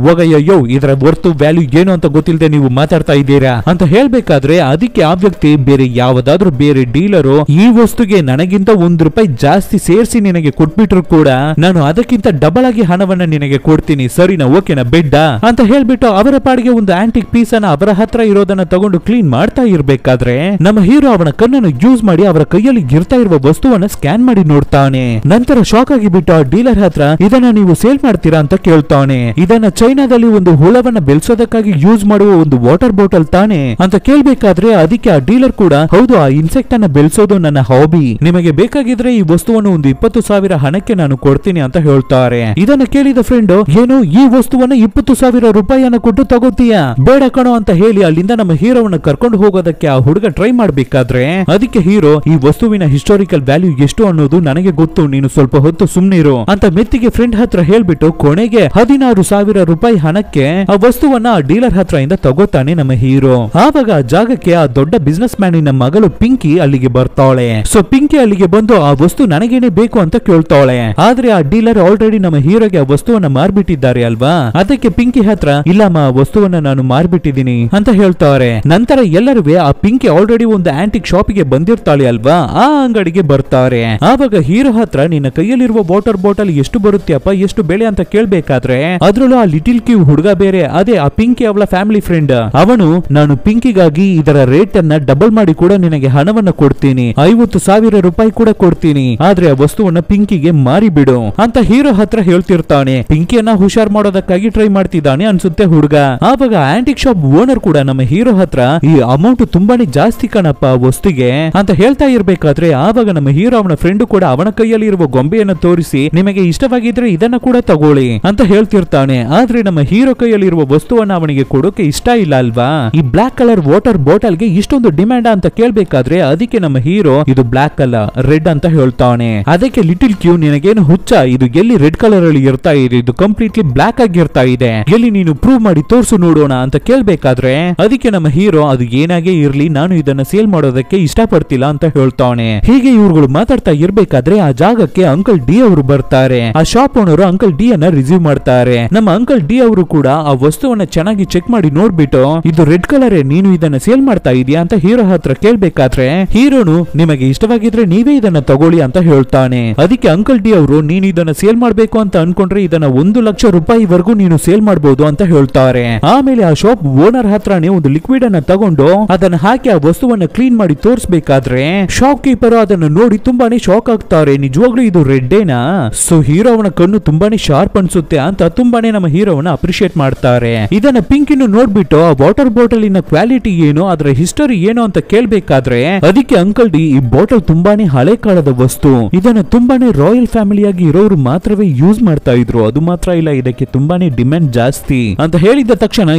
ಹೋಗಯ್ಯೋ ಇದರ ವರ್ತು ವ್ಯಾಲ್ಯೂ ಏನು ಅಂತ ಗೊತ್ತಿಲ್ಲದೆ ನೀವು ಮಾತಾಡ್ತಾ ಇದ್ದೀರಾ ಅಂತ ಹೇಳ್ಬೇಕಾದ್ರೆ, ಅದಕ್ಕೆ ಆ ವ್ಯಕ್ತಿ, ಬೇರೆ ಯಾವ್ದಾದ್ರು ಬೇರೆ ಡೀಲರು ಈ ವಸ್ತುಗೆ ನನಗಿಂತ ₹1 ಜಾಸ್ತಿ ಸೇರಿಸಿ ನಿನಗೆ ಕೊಟ್ಬಿಟ್ರು ಕೂಡ ನಾನು ಅದಕ್ಕಿಂತ ಡಬಲ್ ಆಗಿ ಹಣವನ್ನ ನಿನಗೆ ಕೊಡ್ತೀನಿ, ಸರಿನಾ, ಓಕೆನಾ, ಬೆಡ್ಡ ಅಂತ ಹೇಳ್ಬಿಟ್ಟು ಅವರ ಪಾಡಿಗೆ ಒಂದು ಆಂಟಿಕ್ ಪೀಸ್ ಅನ್ನ ಅವರ ಹತ್ರ ಇರೋದನ್ನ ತಗೊಂಡು ಕ್ಲೀನ್ ಮಾಡ್ತಾ ಇರ್ಬೇಕಾದ್ರೆ, ನಮ್ಮ ಹೀರೋ ಅವನ ಕಣ್ಣನ್ನು ಯೂಸ್ ಮಾಡಿ ಅವರ ಕೈಯಲ್ಲಿ ಇರ್ತಾ ಇರುವ ವಸ್ತುವನ್ನ ಸ್ಕ್ಯಾನ್ ಮಾಡಿ ನೋಡ್ತಾನೆ. ನಂತರ ಶಾಕ್ ಆಗಿ ಬಿಟ್ಟು ಆ ಡೀಲರ್ ಹತ್ರ, ಇದನ್ನ ನೀವು ಸೇಲ್ ಮಾಡ್ತೀರಾ ಅಂತ ಕೇಳ್ತಾನೆ. ಇದನ್ನ ಚೈನಾದಲ್ಲಿ ಒಂದು ಹುಳವನ್ನ ಬೆಳೆಸೋದಕ್ಕಾಗಿ ಯೂಸ್ ಮಾಡುವ ಒಂದು ವಾಟರ್ ಬಾಟಲ್ ತಾನೆ ಅಂತ ಕೇಳ್ಬೇಕಾದ್ರೆ, ಅದಕ್ಕೆ ಆ ಡೀಲರ್ ಕೂಡ, ಹೌದು ಆ ಇನ್ಸೆಕ್ಟ್ ಅನ್ನ ಬೆಳೆಸೋದು ನನ್ನ ಹಾಬಿ, ನಿಮಗೆ ಬೇಕಾಗಿದ್ರೆ ಈ ವಸ್ತುವನ್ನು ಒಂದು 20,000 ಹಣಕ್ಕೆ ನಾನು ಕೊಡ್ತೀನಿ ಅಂತ ಹೇಳ್ತಾರೆ. ಇದನ್ನ ಕೇಳಿದ ಫ್ರೆಂಡ್, ಏನು ಈ ವಸ್ತುವನ್ನ ₹20,000 ಕೊಟ್ಟು ತಗೋತೀಯಾ, ಬೇಡ ಕಣೋ ಅಂತ ಹೇಳಿ ಅಲ್ಲಿಂದ ನಮ್ಮ ಹೀರೋವನ್ನ ಕರ್ಕೊಂಡು ಹೋಗೋದಕ್ಕೆ ಆ ಹುಡುಗ ಟ್ರೈ ಮಾಡ್ಬೇಕಾದ್ರೆ, ಅದಕ್ಕೆ ಹೀರೋ, ಈ ವಸ್ತುವಿನ ಹಿಸ್ಟಾರಿಕಲ್ ವ್ಯಾಲ್ಯೂ ಎಷ್ಟು ಅನ್ನೋದು ನನಗೆ ಗೊತ್ತು, ನೀನು ಸ್ವಲ್ಪ ಹೊತ್ತು ಸುಮ್ನಿರು ಅಂತ ಮೆತ್ತಿಗೆ ಫ್ರೆಂಡ್ ಹತ್ರ ಹೇಳ್ಬಿಟ್ಟು ಕೊನೆಗೆ ₹16,000 ಹಣಕ್ಕೆ ಆ ವಸ್ತುವನ್ನ ಆ ಡೀಲರ್ ಹತ್ರ ಇಂದ ತಗೋತಾನೆ ನಮ್ಮ ಹೀರೋ. ಆವಾಗ ಆ ಜಾಗಕ್ಕೆ ಆ ದೊಡ್ಡ ಬಿಸ್ನೆಸ್ ಮ್ಯಾನಿನ ಮಗಳು ಪಿಂಕಿ ಅಲ್ಲಿಗೆ ಬರ್ತಾಳೆ. ಸೊ ಪಿಂಕಿ ಅಲ್ಲಿಗೆ ಬಂದು ಆ ವಸ್ತು ನನಗೇನೆ ಬೇಕು ಅಂತ ಕೇಳ್ತಾಳೆ. ಆದ್ರೆ ಆ ಡೀಲರ್ ಆಲ್ರೆಡಿ ನಮ್ಮ ಹೀರೋಗೆ ಆ ವಸ್ತುವನ್ನ ಮಾರ್ಬಿಟ್ಟಿದ್ದಾರೆ ಅಲ್ವಾ, ಅದಕ್ಕೆ ಪಿಂಕಿ ಹತ್ರ, ಇಲ್ಲಮ್ಮ ಆ ವಸ್ತುವನ್ನ ನಾನು ಮಾರ್ಬಿಟ್ಟಿದ್ದೀನಿ ಅಂತ ಹೇಳ್ತಾರೆ. ನಂತರ ಎಲ್ಲರೂ ಆ ಪಿಂಕಿ ಆಲ್ರೆಡಿ ಒಂದು ಆಂಟಿಕ್ ಶಾಪಿಗೆ ಬಂದಿರ್ತಾಳೆ ಅಲ್ವಾ, ಆ ಅಂಗಡಿಗೆ ಬರ್ತಾರೆ. ಆವಾಗ ಹೀರೋ ಹತ್ರ ನಿನ್ನ ಕೈಯಲ್ಲಿರುವ ವಾಟರ್ ಬಾಟಲ್ ಎಷ್ಟು ಬರುತ್ತೆಪ್ಪ, ಎಷ್ಟು ಬೆಲೆ ಅಂತ ಕೇಳ್ಬೇಕಾದ್ರೆ ಅದ್ರಲ್ಲೂ ಆ ಲಿಟಿಲ್ ಕ್ಯೂ ಹುಡುಗ ಬೇರೆ, ಅದೇ ಆ ಪಿಂಕಿ ಅವಳ ಫ್ಯಾಮಿಲಿ ಫ್ರೆಂಡ್, ಅವನು ನಾನು ಪಿಂಕಿಗಾಗಿ ಇದರ ರೇಟ್ ಅನ್ನ ಡಬಲ್ ಮಾಡಿ ಕೂಡ ನಿನಗೆ ಹಣವನ್ನ ಕೊಡ್ತೀನಿ, 50,000 ರೂಪಾಯಿ ಕೂಡ ಕೊಡ್ತೀನಿ, ಆದ್ರೆ ಆ ವಸ್ತುವನ್ನ ಪಿಂಕಿಗೆ ಮಾರಿಬಿಡು ಅಂತ ಹೀರೋ ಹತ್ರ ಹೇಳ್ತಿರ್ತಾನೆ. ಪಿಂಕಿಯನ್ನ ಹುಷಾರ್ ಮಾಡೋದಕ್ಕಾಗಿ ಟ್ರೈ ಮಾಡ್ತಿದ್ದಾನೆ ಅನ್ಸುತ್ತೆ ಹುಡುಗ. ಆವಾಗ ಆಂಟಿಕ್ ಶಾಪ್ ಓನರ್ ಕೂಡ ನಮ್ಮ ಹೀರೋ ಹತ್ರ ಈ ಅಮೌಂಟ್ ತುಂಬಾನೇ ಜಾಸ್ತಿ ಕಣಪ್ಪ ವಸ್ತುಗೆ ಅಂತ ಹೇಳ್ತಾ ಇರ್ಬೇಕಾದ್ರೆ ಆವಾಗ ನಮ್ಮ ಹೀರೋ ಅವನ ಫ್ರೆಂಡ್ ಕೂಡ ಅವನ ಕೈಯಲ್ಲಿ ಇರುವ ಗೊಂಬೆಯನ್ನ ತೋರಿಸಿ ನಿಮಗೆ ಇಷ್ಟವಾಗಿದ್ರೆ ಇದನ್ನ ಕೂಡ ತಗೊಳ್ಳಿ ಅಂತ ಹೇಳ್ತಿರ್ತಾನೆ. ಆದ್ರೆ ನಮ್ಮ ಹೀರೋ ಕೈಯಲ್ಲಿ ಇರುವ ವಸ್ತುವನ್ನ ಅವನಿಗೆ ಕೊಡೋಕೆ ಇಷ್ಟ ಇಲ್ಲ ಅಲ್ವಾ. ಈ ಬ್ಲಾಕ್ ಕಲರ್ ವಾಟರ್ ಬಾಟಲ್ ಗೆ ಇಷ್ಟೊಂದು ಡಿಮ್ಯಾಂಡ್ ಅಂತ ಕೇಳ್ಬೇಕಾದ್ರೆ ಅದಕ್ಕೆ ನಮ್ಮ ಹೀರೋ ಇದು ಬ್ಲಾಕ್ ಅಲ್ಲ ರೆಡ್ ಅಂತ ಹೇಳ್ತಾನೆ. ಅದಕ್ಕೆ ಲಿಟಿಲ್ ಕ್ಯೂ ನಿನಗೇನು ಹುಚ್ಚ, ಇದು ಎಲ್ಲಿ ರೆಡ್ ಕಲರ್ ಅಲ್ಲಿ ಇರ್ತಾ ಇದೆ, ಇದು ಕಂಪ್ಲೀಟ್ಲಿ ಬ್ಲಾಕ್ ಆಗಿರ್ತಾ ಇದೆ, ಎಲ್ಲಿ ನೀನು ಪ್ರೂವ್ ಮಾಡಿ ತೋರ್ಸು ನೋಡೋಣ ಅಂತ ಕೇಳ್ಬೇಕಾದ್ರೆ ಅದಕ್ಕೆ ನಮ್ಮ ಹೀರೋ ಅದು ಏನಾಗೇ ಇರ್ಲಿ ನಾನು ಇದನ್ನ ಸೇಲ್ ಮಾಡೋದಕ್ಕೆ ಇಷ್ಟಪಡ್ತಿಲ್ಲ ಅಂತ ಹೇಳ್ತಾನೆ. ಹೀಗೆ ಇವ್ರುಗಳು ಮಾತಾಡ್ತಾ ಇರ್ಬೇಕಾದ್ರೆ ಆ ಜಾಗಕ್ಕೆ ಅಂಕಲ್ ಡಿ ಅವರು ಬರ್ತಾರೆ. ಆ ಶಾಪ್ ಓನರ್ ಅಂಕಲ್ ಡಿ ಅನ್ನ ರಿಸೀವ್ ಮಾಡ್ತಾರೆ. ನಮ್ಮ ಅಂಕಲ್ ಡಿ ಅವರು ಕೂಡ ಆ ವಸ್ತುವನ್ನ ಚೆನ್ನಾಗಿ ಚೆಕ್ ಮಾಡಿ ನೋಡ್ಬಿಟ್ಟು ಇದು ರೆಡ್ ಕಲರ್, ನೀನು ಇದನ್ನ ಸೇಲ್ ಮಾಡ್ತಾ ಇದೀಯಾ ಅಂತ ಹೀರೋ ಹತ್ರ ಕೇಳ್ಬೇಕಾದ್ರೆ ಹೀರೋನು ನಿಮಗೆ ಇಷ್ಟವಾಗಿದ್ರೆ ನೀವೇ ಇದನ್ನ ತಗೊಳ್ಳಿ ಅಂತ ಹೇಳ್ತಾನೆ. ಅದಕ್ಕೆ ಅಂಕಲ್ ಡಿ ಅವರು ನೀನು ಇದನ್ನ ಸೇಲ್ ಮಾಡ್ಬೇಕು ಅಂತ ಅನ್ಕೊಂಡ್ರೆ ಇದನ್ನ 1,00,000 ರೂಪಾಯಿವರೆಗೂ ನೀನು ಸೇಲ್ ಮಾಡಬಹುದು ಅಂತ ಹೇಳ್ತಾರೆ. ಆಮೇಲೆ ಆ ಶಾಪ್ ಓನರ್ ಹತ್ರನೇ ಒಂದು ಲಿಕ್ವಿಡ್ ಅನ್ನ ತಗೊಂಡು ಅದನ್ನ ಹಾಕಿ ಆ ವಸ್ತುವನ್ನ ಕ್ಲೀನ್ ಮಾಡಿ ತೋರಿಸಬೇಕಾದ್ರೆ ಶಾಪ್ ಕೀಪರ್ ಅದನ್ನು ನೋಡಿ ತುಂಬಾನೇ ಶಾಕ್ ಆಗ್ತಾರೆ. ನಿಜವಾಗ್ಲೂ ಇದು ರೆಡ್ ಏನಾ? ಸೊ ಹೀರೋ ಅವನ ಕಣ್ಣು ತುಂಬಾನೇ ಶಾರ್ಪ್ ಅನ್ಸುತ್ತೆ ಅಂತ ತುಂಬಾನೇ ನಮ್ಮ ಹೀರೋವನ್ನ ಅಪ್ರಿಶಿಯೇಟ್ ಮಾಡ್ತಾರೆ. ಇದನ್ನ ಪಿಂಕಿನು ನೋಡ್ಬಿಟ್ಟು ಆ ವಾಟರ್ ಬಾಟಲ್ ಇನ ಕ್ವಾಲಿಟಿ ಏನು, ಅದರ ಹಿಸ್ಟರಿ ಏನು ಅಂತ ಕೇಳ್ಬೇಕಾದ್ರೆ ಅದಕ್ಕೆ ಅಂಕಲ್ ಡಿ ಈ ಬಾಟಲ್ ತುಂಬಾನೇ ಹಳೆ ಕಾಲದ ವಸ್ತು, ಇದನ್ನ ತುಂಬಾನೇ ರಾಯಲ್ ಫ್ಯಾಮಿಲಿಯಾಗಿ ಇರೋರು ಮಾತ್ರವೇ ಯೂಸ್ ಮಾಡ್ತಾ ಇದ್ರು, ಅದು ಮಾತ್ರ ಇಲ್ಲ ಇದಕ್ಕೆ ತುಂಬಾನೇ ಡಿಮ್ಯಾಂಡ್ ಜಾಸ್ತಿ ಅಂತ ಹೇಳಿದ ತಕ್ಷಣ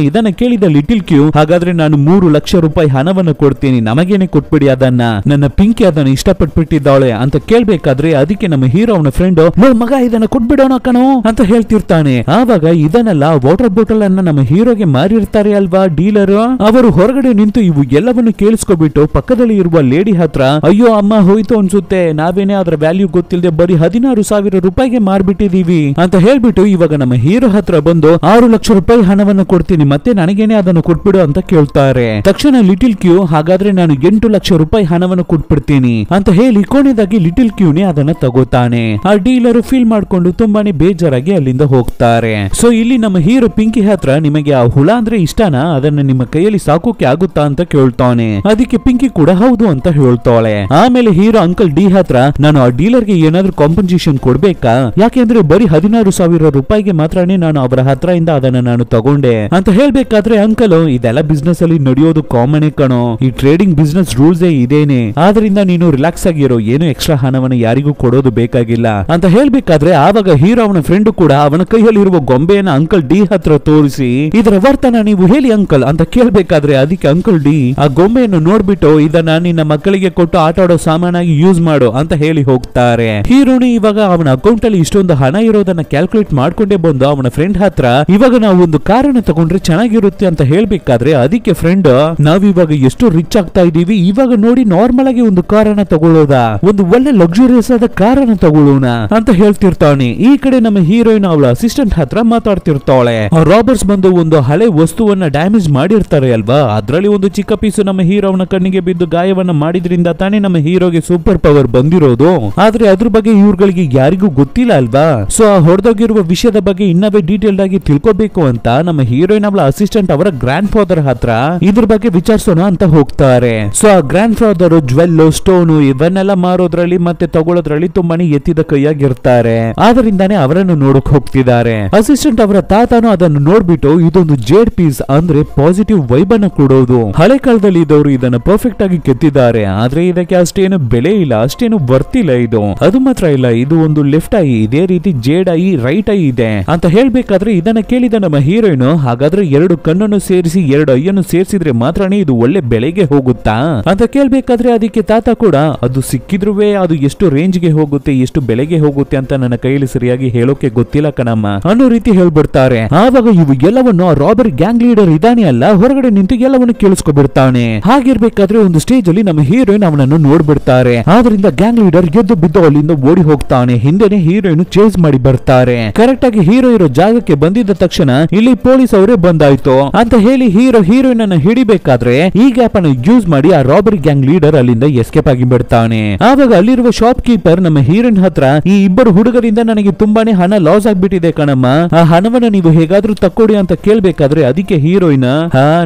ಇದನ್ನ ಕೇಳಿದ ಲಿಟಿಲ್ ಕ್ಯೂ ಹಾಗಾದ್ರೆ ನಾನು 3,00,000 ರೂಪಾಯಿ ಹಣವನ್ನು ಕೊಡ್ತೀನಿ, ನಮಗೇನೆ ಕೊಟ್ಬಿಡಿ ಅದನ್ನ, ನನ್ನ ಪಿಂಕಿ ಅದನ್ನ ಇಷ್ಟಪಟ್ಬಿಟ್ಟಿದ್ದಾಳೆ ಅಂತ ಕೇಳ್ಬೇಕಾದ್ರೆ ಅದಕ್ಕೆ ನಮ್ಮ ಹೀರೋ ಅವನ ಫ್ರೆಂಡ್ ಮಗ ಇದನ್ನ ಕೊಟ್ಬಿಡೋಣ ಕಣೋ ಅಂತ ಹೇಳ್ತಿರ್ತಾನೆ. ಆವಾಗ ಇದನ್ನೆಲ್ಲ ವಾಟರ್ ಬಾಟಲ್ ಅನ್ನ ನಮ್ಮ ಹೀರೋಗೆ ಮಾರಿರ್ತಾರೆ ಅಲ್ವಾ ಡೀಲರ್, ಅವರು ಹೊರಗಡೆ ನಿಂತು ಇವು ಎಲ್ಲವನ್ನು ಕೇಳಿಸ್ಕೊಬಿಟ್ಟು ಪಕ್ಕದಲ್ಲಿ ಇರುವ ಲೇಡಿ ಹತ್ರ ಅಯ್ಯೋ ಅಮ್ಮ ಹೋಯ್ತು ಅನ್ಸುತ್ತೆ, ನಾವೇನೆ ಅದರ ವ್ಯಾಲ್ಯೂ ಗೊತ್ತಿಲ್ಲದೆ ಬರೀ 16,000 ರೂಪಾಯಿಗೆ ಮಾರ್ಬಿಟ್ಟಿದೀವಿ ಅಂತ ಹೇಳ್ಬಿಟ್ಟು ಇವಾಗ ನಮ್ಮ ಹೀರೋ ಹತ್ರ ಬಂದು 6,00,000 ರೂಪಾಯಿ ಹಣವನ್ನು ಕೊಡ್ತೀನಿ ಮತ್ತೆ ನನಗೇನೆ ಅದನ್ನು ಕೊಟ್ಬಿಡು ಅಂತ ಕೇಳ್ತಾರೆ. ತಕ್ಷಣ ಲಿಟಿಲ್ ಕ್ಯೂ ಹಾಗಾದ್ರೆ ನಾನು 8,00,000 ರೂಪಾಯಿ ಹಣವನ್ನು ಕೊಟ್ಬಿಡ್ತೀನಿ ಅಂತ ಹೇಳಿ ಕೊನೆಯದಾಗಿ ಲಿಟಿಲ್ ಕ್ಯೂನೇ ಅದನ್ನ ತಗೋತಾನೆ. ಆ ಡೀಲರ್ ಫೀಲ್ ಮಾಡ್ಕೊಂಡು ತುಂಬಾನೇ ಬೇಜಾರಾಗಿ ಅಲ್ಲಿಂದ ಹೋಗ್ತಾರೆ. ಸೊ ಇಲ್ಲಿ ನಮ್ಮ ಹೀರೋ ಪಿಂಕಿ ಹತ್ರ ನಿಮಗೆ ಆ ಹುಳ ಅಂದ್ರೆ ಇಷ್ಟನಾ, ಅದನ್ನ ನಿಮ್ಮ ಕೈಯಲ್ಲಿ ಸಾಕೋಕೆ ಆಗುತ್ತಾ ಅಂತ ಕೇಳ್ತಾನೆ. ಅದಕ್ಕೆ ಪಿಂಕಿ ಕೂಡ ಹೌದು ಅಂತ ಹೇಳ್ತಾಳೆ. ಆಮೇಲೆ ಹೀರೋ ಅಂಕಲ್ ಡಿ ಹತ್ರ ನಾನು ಆ ಡೀಲರ್ಗೆ ಏನಾದ್ರೂ ಕಾಂಪನ್ಸೇಷನ್ ಕೊಡ್ಬೇಕಾ, ಯಾಕೆಂದ್ರೆ ಬರೀ 16,000 ರೂಪಾಯಿಗೆ ಮಾತ್ರನೇ ನಾನು ಅವರ ಹತ್ರ ಇಂದ ಅದನ್ನ ನಾನು ತಗೊಂಡೆ ಅಂತ ಹೇಳ್ಬೇಕಾದ್ರೆ ಅಂಕಲ್ ಇದೆಲ್ಲ ಬಿಸ್ನೆಸ್ ಅಲ್ಲಿ ನಡೆಯೋದು ಕಾಮನ್ ಕಣೋ, ಈ ಟ್ರೇಡಿಂಗ್ ಬಿಸ್ನೆಸ್ ರೂಲ್ಸ್ ಇದೇನೆ, ಆದ್ರಿಂದ ನೀನು ರಿಲ್ಯಾಕ್ಸ್ ಆಗಿರೋ, ಏನು ಎಕ್ಸ್ಟ್ರಾ ಹಣವನ್ನು ಯಾರಿಗೂ ಕೊಡೋದು ಬೇಕಾಗಿಲ್ಲ ಅಂತ ಹೇಳ್ಬೇಕಾದ್ರೆ ಆವಾಗ ಹೀರೋ ಅವನ ಫ್ರೆಂಡ್ ಕೂಡ ಅವನ ಕೈಯಲ್ಲಿ ಇರುವ ಗೊಂಬೆಯನ್ನ ಅಂಕಲ್ ಡಿ ಹತ್ರ ತೋರಿಸಿ ಇದರ ವರ್ತನ ನೀವು ಹೇಳಿ ಅಂಕಲ್ ಅಂತ ಕೇಳ್ಬೇಕಾದ್ರೆ ಅದಕ್ಕೆ ಅಂಕಲ್ ಡಿ ಆ ಗೊಂಬೆಯನ್ನು ನೋಡ್ಬಿಟ್ಟು ಇದನ್ನ ನಿನ್ನ ಮಕ್ಕಳಿಗೆ ಕೊಟ್ಟು ಆಟ ಆಡೋ ಸಾಮಾನಾಗಿ ಯೂಸ್ ಮಾಡು ಅಂತ ಹೇಳಿ ಹೋಗ್ತಾರೆ. ಹೀರೋನಿ ಇವಾಗ ಅವನ ಅಕೌಂಟ್ ಅಲ್ಲಿ ಇಷ್ಟೊಂದು ಹಣ ಇರೋದನ್ನ ಕ್ಯಾಲ್ಕುಲೇಟ್ ಮಾಡ್ಕೊಂಡೇ ಬಂದು ಅವನ ಫ್ರೆಂಡ್ ಹತ್ರ ಇವಾಗ ನಾವು ಒಂದು ಕಾರನ್ನ ತಗೊಂಡ್ರೆ ಚೆನ್ನಾಗಿರುತ್ತೆ ಅಂತ ಹೇಳ್ಬೇಕಾದ್ರೆ ಅದಕ್ಕೆ ಫ್ರೆಂಡ್ ನಾವಿವಾಗ ಎಷ್ಟು ರಿಚ್ ಆಗ್ತಾ ಇದೀವಿ, ಇವಾಗ ನೋಡಿ ನಾರ್ಮಲ್ ಆಗಿ ಒಂದು ಕಾರನ್ನ ತಗೊಳ್ಳೋದಾ, ಒಂದು ಒಳ್ಳೆ ಲಕ್ಸುರಿಯಸ್ ಆದ ಕಾರನ್ನ ತಗೊಳ್ಳೋಣ ಅಂತ ಹೇಳ್ತಿರ್ತಾನೆ. ಈ ಕಡೆ ನಮ್ಮ ಹೀರೋಯಿನ್ ಅವಳ ಅಸಿಸ್ಟೆಂಟ್ ಹತ್ರ ಮಾತಾಡ್ತಿರ್ತಾಳೆ. ರಾಬರ್ಸ್ ಬಂದು ಒಂದು ಹಳೆ ವಸ್ತುವನ್ನ ಡ್ಯಾಮೇಜ್ ಮಾಡಿರ್ತಾರೆ ಅಲ್ವಾ, ಅದ್ರಲ್ಲಿ ಒಂದು ಚಿಕ್ಕ ಪೀಸು ನಮ್ಮ ಹೀರೋವನ ಕಣ್ಣಿಗೆ ಬಿದ್ದು ಗಾಯವನ್ನ ಮಾಡಿದ್ರಿಂದ ತಾನೇ ನಮ್ಮ ಹೀರೋಗೆ ಸೂಪರ್ ಪವರ್ ಬಂದಿರೋದು, ಆದ್ರೆ ಅದ್ರ ಬಗ್ಗೆ ಇವ್ರುಗಳಿಗೆ ಯಾರಿಗೂ ಗೊತ್ತಿಲ್ಲ ಅಲ್ವಾ. ಸೊ ಆ ಹೊಡೆದೋಗಿರುವ ವಿಷಯದ ಬಗ್ಗೆ ಇನ್ನವೇ ಡೀಟೇಲ್ಡ್ ಆಗಿ ತಿಳ್ಕೋಬೇಕು ಅಂತ ನಮ್ಮ ಹೀರೋಯಿನ್ ಅವಳ ಅಸಿಸ್ಟೆಂಟ್ ಅವರ ಗ್ರ್ಯಾಂಡ್ ಫಾದರ್ ಹತ್ರ ಇದ್ರ ಬಗ್ಗೆ ವಿಚಾರಿಸೋಣ ಅಂತ ಹೋಗ್ತಾರೆ. ಸೊ ಆ ಗ್ರ್ಯಾಂಡ್ ಫಾದರ್ ಜ್ವೆಲ್ ಸ್ಟೋನು ಇವನ್ನೆಲ್ಲ ಮಾರೋದ್ರಲ್ಲಿ ಮತ್ತೆ ತಗೊಳ್ಳೋದ್ರಲ್ಲಿ ತುಂಬಾನೇ ಎತ್ತಿದ ಕೈಯಾಗಿರ್ತಾರೆ, ಆದ್ರಿಂದಾನೇ ಅವರನ್ನು ನೋಡಕ್ ಹೋಗ್ತಿದ್ದಾರೆ. ಅಸಿಸ್ಟೆಂಟ್ ಅವರ ತಾತನು ಅದನ್ನು ನೋಡ್ಬಿಟ್ಟು ಇದೊಂದು ಜೇಡ್ ಪೀಸ್ ಅಂದ್ರೆ ಪಾಸಿಟಿವ್ ವೈಬ್ ಅನ್ನ ಕೊಡೋದು, ಹಳೆ ಕಾಲದಲ್ಲಿ ಇದ್ದವರು ಇದನ್ನ ಪರ್ಫೆಕ್ಟ್ ಆಗಿ ಕೆತ್ತಿದ್ದಾರೆ, ಆದ್ರೆ ಇದಕ್ಕೆ ಅಷ್ಟೇನು ಬೆಲೆ ಇಲ್ಲ, ಅಷ್ಟೇನು ಬರ್ತಿಲ್ಲ ಇದು, ಅದು ಮಾತ್ರ ಇಲ್ಲ ಇದು ಒಂದು ಲೆಫ್ಟ್ ಐ, ಇದೇ ರೀತಿ ಜೇಡ್ ಐ ರೈಟ್ ಐ ಇದೆ ಅಂತ ಹೇಳ್ಬೇಕಾದ್ರೆ ಇದನ್ನ ಕೇಳಿದ ನಮ್ಮ ಹೀರೋಯಿನ್ ಹಾಗಾದ್ರೆ 2 ಕಣ್ಣನ್ನು ಸೇರಿಸಿ 2 ಐಯನ್ನು ಸೇರಿಸಿದ್ರೆ ಮಾತ್ರನೇ ಇದು ಒಳ್ಳೆ ಬೆಲೆಗೆ ಹೋಗುತ್ತಾ ಅಂತ ಕೇಳ್ಬೇಕಾದ್ರೆ ಅದಕ್ಕೆ ತಾತ ಕೂಡ ಅದು ಸಿಕ್ಕಿದ್ರುವೆ ಅದು ಎಷ್ಟು ರೇಂಜ್ ಗೆ ಹೋಗುತ್ತೆ ಎಷ್ಟು ಬೆಲೆಗೆ ಹೋಗುತ್ತೆ ಅಂತ ನನ್ನ ಕೈಯಲ್ಲಿ ಸರಿಯಾಗಿ ಹೇಳೋಕೆ ಗೊತ್ತಿಲ್ಲ ಕಣಮ್ಮ ಅನ್ನೋ ರೀತಿ ಹೇಳ್ಬಿಡ್ತಾರೆ. ಆವಾಗ ಇವು ಎಲ್ಲವನ್ನು ರಾಬರಿ ಗ್ಯಾಂಗ್ ಲೀಡರ್ ಇದಾನೆ ಅಲ್ಲ ಹೊರಗಡೆ ನಿಂತು ಎಲ್ಲವನ್ನು ಕೇಳಿಸ್ಕೊಬಿಡ್ತಾನೆ. ಹಾಗಿರ್ಬೇಕಾದ್ರೆ ಒಂದು ಸ್ಟೇಜ್ ಅಲ್ಲಿ ನಮ್ಮ ಹೀರೋಯಿನ್ ಅವನನ್ನು ನೋಡ್ಬಿಡ್ತಾರೆ, ಆದ್ರಿಂದ ಗ್ಯಾಂಗ್ ಲೀಡರ್ ಎದ್ದು ಬಿದ್ದು ಅಲ್ಲಿಂದ ಓಡಿ ಹೋಗ್ತಾನೆ. ಹಿಂದೆನೆ ಹೀರೋಯಿನ್ ಚೇಸ್ ಮಾಡಿ ಬರ್ತಾರೆ. ಕರೆಕ್ಟ್ ಆಗಿ ಹೀರೋ ಇರೋ ಜಾಗಕ್ಕೆ ಬಂದಿದ್ದ ತಕ್ಷಣ ಇಲ್ಲಿ ಪೊಲೀಸ್ ಅವರೇ ಬಂದಾಯ್ತು ಅಂತ ಹೇಳಿ ಹೀರೋಯಿನ್ ಅನ್ನ ಹಿಡಿಬೇಕಾದ್ರೆ ಈ ಗ್ಯಾಪ್ ಅನ್ನು ಯೂಸ್ ಮಾಡಿ ಆ ರಾಬರಿ ರಾಬರಿ ಗ್ಯಾಂಗ್ ಲೀಡರ್ ಅಲ್ಲಿಂದ ಎಸ್ಕೇಪ್ ಆಗಿ ಬಿಡ್ತಾನೆ. ಆವಾಗ ಅಲ್ಲಿರುವ ಶಾಪ್ ಕೀಪರ್ ನಮ್ಮ ಹೀರೋಯಿನ್ ಹತ್ರ ಈ ಇಬ್ಬರು ಹುಡುಗರಿಂದ ನನಗೆ ತುಂಬಾನೇ ಹಣ ಲಾಸ್ ಆಗ್ಬಿಟ್ಟಿದೆ ಕಣಮ್ಮ, ಆ ಹಣವನ್ನ ನೀವು ಹೇಗಾದ್ರೂ ತಕ್ಕೊಡಿ ಅಂತ ಕೇಳ್ಬೇಕಾದ್ರೆ ಅದಕ್ಕೆ ಹೀರೋಯಿನ್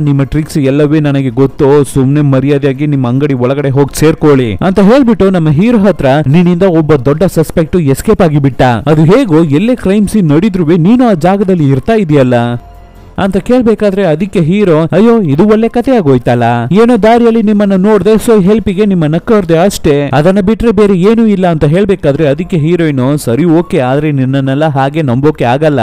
ನಿಮ್ಮ ಟ್ರಿಕ್ಸ್ ಎಲ್ಲವೇ ನನಗೆ ಗೊತ್ತು, ಸುಮ್ನೆ ಮರ್ಯಾದೆಯಾಗಿ ನಿಮ್ಮ ಅಂಗಡಿ ಒಳಗಡೆ ಹೋಗಿ ಸೇರ್ಕೊಳ್ಳಿ ಅಂತ ಹೇಳ್ಬಿಟ್ಟು ನಮ್ಮ ಹೀರೋ ಹತ್ರ ನಿನ್ನಿಂದ ಒಬ್ಬ ದೊಡ್ಡ ಸಸ್ಪೆಕ್ಟ್ ಎಸ್ಕೇಪ್ ಆಗಿ ಬಿಟ್ಟ, ಅದು ಹೇಗೋ ಎಲ್ಲೇ ಕ್ರೈಮ್ ಸೀನ್ ನಡೀದ್ರು ನೀನು ಆ ಜಾಗದಲ್ಲಿ ಇರ್ತಾ ಇದೆಯಲ್ಲ ಅಂತ ಕೇಳ್ಬೇಕಾದ್ರೆ ಅದಕ್ಕೆ ಹೀರೋ ಅಯ್ಯೋ ಇದು ಒಳ್ಳೆ ಕಥೆ ಆಗೋಯ್ತಲ್ಲ, ಏನೋ ದಾರಿಯಲ್ಲಿ ನಿಮ್ಮನ್ನ ನೋಡ್ದೆ ಸೊ ಹೆಲ್ಪಿಗೆ ನಿಮ್ಮನ್ನ ಕರ್ದೆ ಅಷ್ಟೇ, ಅದನ್ನ ಬಿಟ್ರೆ ಬೇರೆ ಏನೂ ಇಲ್ಲ ಅಂತ ಹೇಳ್ಬೇಕಾದ್ರೆ ಅದಕ್ಕೆ ಹೀರೋಯಿನ್ ಸರಿ ಓಕೆ, ಆದ್ರೆ ನಿನ್ನನ್ನೆಲ್ಲ ಹಾಗೆ ನಂಬೋಕೆ ಆಗಲ್ಲ,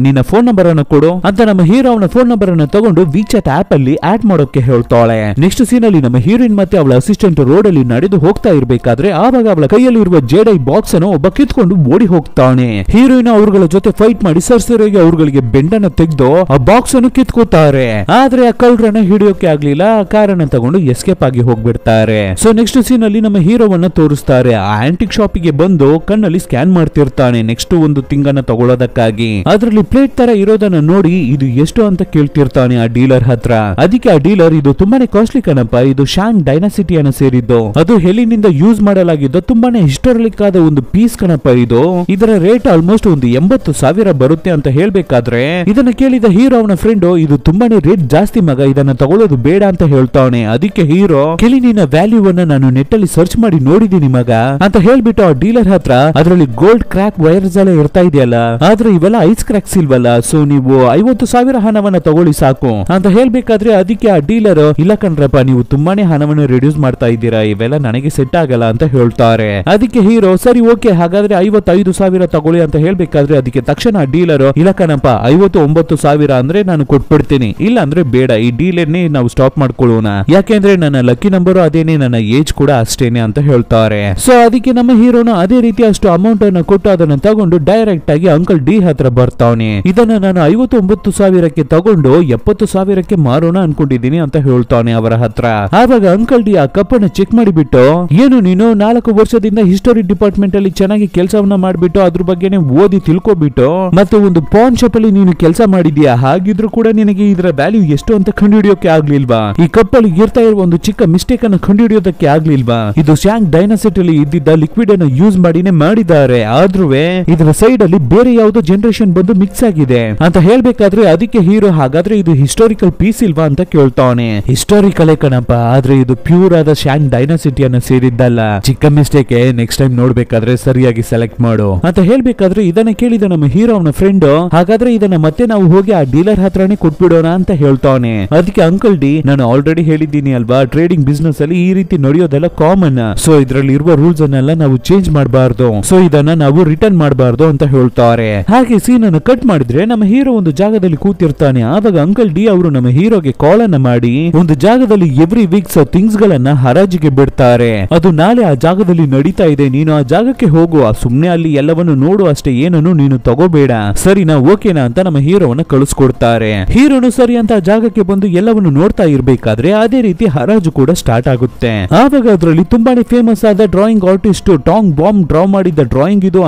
ನಿನ್ನ ಫೋನ್ ನಂಬರ್ ಅನ್ನು ಕೊಡು ಅಂತ ನಮ್ಮ ಹೀರೋ ಅವನ ಫೋನ್ ನಂಬರ್ ಅನ್ನು ತಗೊಂಡು ವಿಚಾಟ್ ಆಪ್ ಅಲ್ಲಿ ಆಡ್ ಮಾಡೋಕೆ ಹೇಳ್ತಾಳೆ. ನೆಕ್ಸ್ಟ್ ಸೀನ್ ಅಲ್ಲಿ ನಮ್ಮ ಹೀರೋಯಿನ್ ಮತ್ತೆ ಅವಳ ಅಸಿಸ್ಟೆಂಟ್ ರೋಡ್ ಅಲ್ಲಿ ನಡೆದು ಹೋಗ್ತಾ ಇರ್ಬೇಕಾದ್ರೆ ಆವಾಗ ಅವಳ ಕೈಯಲ್ಲಿ ಇರುವ ಜೇಡೈ ಬಾಕ್ಸ್ ಅನ್ನು ಒಬ್ಬ ಕಿತ್ಕೊಂಡು ಓಡಿ ಹೋಗ್ತಾನೆ. ಹೀರೋಯಿನ್ ಅವರುಗಳ ಜೊತೆ ಫೈಟ್ ಮಾಡಿ ಸರ್ಸರಿಗೆ ಅವರುಗಳಿಗೆ ಬೆಂಡನ್ನ ತೆಗೆದು ಆ ಬಾಕ್ಸ್ ಅನ್ನು ಕಿತ್ಕೋತಾರೆ, ಆದ್ರೆ ಆ ಕಳ್ಳರನ್ನ ಹಿಡಿಯೋಕೆ ಆಗ್ಲಿಲ್ಲ, ಕಾರನ್ನ ತಗೊಂಡು ಎಸ್ಕೇಪ್ ಆಗಿ ಹೋಗ್ಬಿಡ್ತಾರೆ. ಸೊ ನೆಕ್ಸ್ಟ್ ಸೀನ್ ಅಲ್ಲಿ ನಮ್ಮ ಹೀರೋವನ್ನ ತೋರಿಸ್ತಾರೆ, ಆ ಆಂಟಿಕ್ ಶಾಪಿಗೆ ಬಂದು ಕಣ್ಣಲ್ಲಿ ಸ್ಕ್ಯಾನ್ ಮಾಡ್ತಿರ್ತಾನೆ ನೆಕ್ಸ್ಟ್ ಒಂದು ತಿಂಗನ್ನ ತಗೊಳ್ಳೋದಕ್ಕಾಗಿ. ಅದರಲ್ಲಿ ಪ್ಲೇಟ್ ತರ ಇರೋದನ್ನ ನೋಡಿ ಇದು ಎಷ್ಟು ಅಂತ ಕೇಳ್ತಿರ್ತಾನೆ ಆ ಡೀಲರ್ ಹತ್ರ. ಅದಕ್ಕೆ ಆ ಡೀಲರ್ ಇದು ತುಂಬಾನೇ ಕಾಸ್ಟ್ಲಿ ಕಣಪ್ಪ, ಇದು ಶಾಂಗ್ ಡೈನಾಸಿಟಿಯನ್ನ ಸೇರಿದ್ದು, ಅದು ಹೆಲಿನಿಂದ ಯೂಸ್ ಮಾಡಲಾಗಿದ್ದ ತುಂಬಾನೇ ಹಿಸ್ಟಾರಿಕ್ ಆದ ಒಂದು ಪೀಸ್ ಕಣಪ್ಪ ಇದು, ಇದರ ರೇಟ್ ಆಲ್ಮೋಸ್ಟ್ ಒಂದು 80,000 ಬರುತ್ತೆ ಅಂತ ಹೇಳ್ಬೇಕಾದ್ರೆ ಇದನ್ನ ಕೇಳಿದ ಹೀರೋ ಅವನ ಫ್ರೆಂಡ್ ಇದು ತುಂಬಾನೇ ರೇಟ್ ಜಾಸ್ತಿ ಮಗ, ಇದನ್ನ ತಗೊಳ್ಳೋದು ಬೇಡ ಅಂತ ಹೇಳ್ತಾನೆ. ಅದಕ್ಕೆ ಹೀರೋ ಕೆಲಿನಿನ ವ್ಯಾಲ್ಯೂವನ್ನ ನಾನು ನೆಟ್ ಅಲ್ಲಿ ಸರ್ಚ್ ಮಾಡಿ ನೋಡಿದೀನಿ ಮಗ ಅಂತ ಹೇಳ್ಬಿಟ್ಟು ಆ ಡೀಲರ್ ಹತ್ರ ಅದರಲ್ಲಿ ಗೋಲ್ಡ್ ಕ್ರಾಕ್ ವೈರ್ಸ್ ಎಲ್ಲ ಇರ್ತಾ ಇದೆಯಲ್ಲ, ಆದ್ರೆ ಇವೆಲ್ಲ ಐಸ್ ಕ್ರಾಕ್ಸ್ ಇಲ್ವಲ್ಲ, ಸೊ ನೀವು 50,000 ಹಣವನ್ನ ತಗೊಳ್ಳಿ ಸಾಕು ಅಂತ ಹೇಳ್ಬೇಕಾದ್ರೆ ಅದಕ್ಕೆ ಆ ಡೀಲರ್ ಇಲ್ಲ ಕಣ್ರಪ್ಪ ನೀವು ತುಂಬಾನೇ ಹಣವನ್ನು ರಿಡ್ಯೂಸ್ ಮಾಡ್ತಾ ಇದ್ದೀರಾ, ಇವೆಲ್ಲ ನನಗೆ ಸೆಟ್ ಆಗಲ್ಲ ಅಂತ ಹೇಳ್ತಾರೆ. ಅದಕ್ಕೆ ಹೀರೋ ಸರಿ ಓಕೆ ಹಾಗಾದ್ರೆ 55,000 ತಗೊಳ್ಳಿ ಅಂತ ಹೇಳ್ಬೇಕಾದ್ರೆ ಅದಕ್ಕೆ ತಕ್ಷಣ ಡೀಲರ್ ಇಲ್ಲ ಕಣಪ್ಪ 59,000 ಅಂದ್ರೆ ನಾನು ಕೊಟ್ಬಿಡ್ತೀನಿ, ಇಲ್ಲ ಅಂದ್ರೆ ಬೇಡ, ಈ ಡೀಲರ್ನೇ ನಾವು ಸ್ಟಾಪ್ ಮಾಡ್ಕೊಳ್ಳೋಣ, ಯಾಕೆಂದ್ರೆ ನನ್ನ ಲಕ್ಕಿ ನಂಬರ್ ಅದೇನೆ, ನನ್ನ ಏಜ್ ಕೂಡ ಅಷ್ಟೇನೆ ಅಂತ ಹೇಳ್ತಾರೆ. ಸೊ ಅದಕ್ಕೆ ನಮ್ಮ ಹೀರೋನ ಅದೇ ರೀತಿ ಅಷ್ಟು ಅಮೌಂಟ್ ಅನ್ನು ಕೊಟ್ಟು ಅದನ್ನ ತಗೊಂಡು ಡೈರೆಕ್ಟ್ ಆಗಿ ಅಂಕಲ್ ಡಿ ಹತ್ರ ಬರ್ತಾವನೆ. ಇದನ್ನ ನಾನು 59,000 ತಗೊಂಡು 70,000 ಮಾರೋಣ ಅನ್ಕೊಂಡಿದ್ದೀನಿ ಅಂತ ಹೇಳ್ತಾನೆ ಅವರ ಹತ್ರ. ಆವಾಗ ಅಂಕಲ್ ಡಿ ಆ ಕಪ್ಪನ್ನು ಚೆಕ್ ಮಾಡಿಬಿಟ್ಟು ಏನು ನೀನು 4 ವರ್ಷದಿಂದ ಹಿಸ್ಟರಿ ಡಿಪಾರ್ಟ್ಮೆಂಟ್ ಅಲ್ಲಿ ಚೆನ್ನಾಗಿ ಕೆಲಸವನ್ನ ಮಾಡ್ಬಿಟ್ಟು ಅದ್ರ ಬಗ್ಗೆನೆ ಓದಿ ತಿಳ್ಕೊಬಿಟ್ಟು ಮತ್ತೆ ಒಂದು ಪಾನ್ ಶಾಪ್ ಅಲ್ಲಿ ನೀನು ಕೆಲಸ ಮಾಡಿದ್ಯಾ, ಹಾಗಿದ್ರು ಕೂಡ ನಿನಗೆ ಇದರ ವ್ಯಾಲ್ಯೂ ಎಷ್ಟು ಅಂತ ಕಂಡುಹಿಡಿಯೋಕೆ ಆಗ್ಲಿಲ್ವಾ, ಈ ಕಪ್ಪಲ್ಲಿ ಇರ್ತಾ ಇರುವ ಒಂದು ಚಿಕ್ಕ ಮಿಸ್ಟೇಕ್ ಅನ್ನು ಕಂಡುಹಿಡಿಯೋದಕ್ಕೆ ಆಗ್ಲಿಲ್ವಾ, ಇದು ಶಾಂಗ್ ಡೈನಾಸಿಟಿಯಲ್ಲಿ ಇದ್ದಿದ್ದ ಲಿಕ್ವಿಡ್ ಅನ್ನು ಯೂಸ್ ಮಾಡಿನೇ ಮಾಡಿದ್ದಾರೆ, ಆದ್ರೂ ಇದರ ಸೈಡ್ ಅಲ್ಲಿ ಬೇರೆ ಯಾವುದೋ ಜನರೇಷನ್ ಬಂದು ಮಿಕ್ಸ್ ಆಗಿದೆ ಅಂತ ಹೇಳ್ಬೇಕಾದ್ರೆ ಅದಕ್ಕೆ ಹೀರೋ ಹಾಗಾದ್ರೆ ಇದು ಹಿಸ್ಟಾರಿಕಲ್ ಪೀಸ್ ಇಲ್ವಾ ಅಂತ ಕೇಳ್ತಾನೆ. ಹಿಸ್ಟಾರಿಕಲ್ ಕಣಪ್ಪ, ಆದ್ರೆ ಇದು ಪ್ಯೂರ್ ಆದ ಶಾಂಗ್ ಡೈನಾಸಿಟಿಯನ್ನು ಸೇರಿದ್ದಲ್ಲ, ಚಿಕ್ಕ ಮಿಸ್ಟೇಕ್, ನೆಕ್ಸ್ಟ್ ಟೈಮ್ ನೋಡ್ಬೇಕಾದ್ರೆ ಸರಿಯಾಗಿ ಸೆಲೆಕ್ಟ್ ಮಾಡು ಅಂತ ಹೇಳ್ಬೇಕಾದ್ರೆ ಇದನ್ನ ಕೇಳಿದ ನಮ್ಮ ಹೀರೋ ಅವನ ಫ್ರೆಂಡ್ ಹಾಗಾದ್ರೆ ಇದನ್ನ ಮತ್ತೆ ನಾವು ಹೋಗಿ ಆ ಡೀಲರ್ ಹತ್ರನೇ ಕೊಟ್ಬಿಡೋಣ ಅಂತ ಹೇಳ್ತಾನೆ. ಅದಕ್ಕೆ ಅಂಕಲ್ ಡಿ ನಾನು ಆಲ್ರೆಡಿ ಹೇಳಿದ್ದೀನಿ ಅಲ್ವಾ, ಟ್ರೇಡಿಂಗ್ ಬಿಸ್ನೆಸ್ ಅಲ್ಲಿ ಈ ರೀತಿ ನಡೆಯೋದೆಲ್ಲ ಕಾಮನ್, ಸೊ ಇದರಲ್ಲಿ ಇರುವ ರೂಲ್ಸ್ ಅನ್ನೆಲ್ಲ ನಾವು ಚೇಂಜ್ ಮಾಡಬಾರ್ದು, ಸೊ ಇದನ್ನ ನಾವು ರಿಟರ್ನ್ ಮಾಡಬಾರ್ದು ಅಂತ ಹೇಳ್ತಾರೆ. ಹಾಗೆ ಸೀನ್ ಅನ್ನು ಕಟ್ ಮಾಡಿದ್ರೆ ನಮ್ಮ ಹೀರೋ ಒಂದು ಜಾಗದಲ್ಲಿ ಕೂತಿರ್ತಾನೆ. ಆವಾಗ ಅಂಕಲ್ ಡಿ ಅವರು ನಮ್ಮ ಹೀರೋಗೆ ಕಾಲ್ ಅನ್ನ ಮಾಡಿ ಒಂದು ಜಾಗದಲ್ಲಿ ಎವ್ರಿ ವೀಕ್ಸ್ ಥಿಂಗ್ಸ್ ಗಳನ್ನ ಹರಾಜಿಗೆ ಬಿಡ್ತಾರೆ, ಅದು ನಾಳೆ ಆ ಜಾಗದಲ್ಲಿ ನಡೀತಾ ಇದೆ, ನೀನು ಆ ಜಾಗಕ್ಕೆ ಹೋಗುವ, ಸುಮ್ನೆ ಅಲ್ಲಿ ಎಲ್ಲವನ್ನು ನೋಡು ಅಷ್ಟೇ, ಏನನ್ನು ನೀನು ತಗೋಬೇಡ, ಸರಿನಾ ಓಕೆನಾ ಅಂತ ನಮ್ಮ ಹೀರೋವನ್ನ ಕಳಿಸ್ಕೊಡ್ತಾರೆ. ಹೀರೋನು ಸರಿ ಅಂತ ಜಾಗಕ್ಕೆ ಬಂದು ಎಲ್ಲವನ್ನು ನೋಡ್ತಾ ಇರ್ಬೇಕಾದ್ರೆ ಅದೇ ರೀತಿ ಹರಾಜು ಕೂಡ ಸ್ಟಾರ್ಟ್ ಆಗುತ್ತೆ. ಆವಾಗ ಅದರಲ್ಲಿ ತುಂಬಾನೇ ಫೇಮಸ್ ಆದ ಡ್ರಾಯಿಂಗ್ ಆರ್ಟಿಸ್ಟ್ ಟಾಂಗ್ ಬಾಂಬ್ ಡ್ರಾ ಮಾಡಿದ್ದ ಡ್ರಾಯಿಂಗ್ ಇದು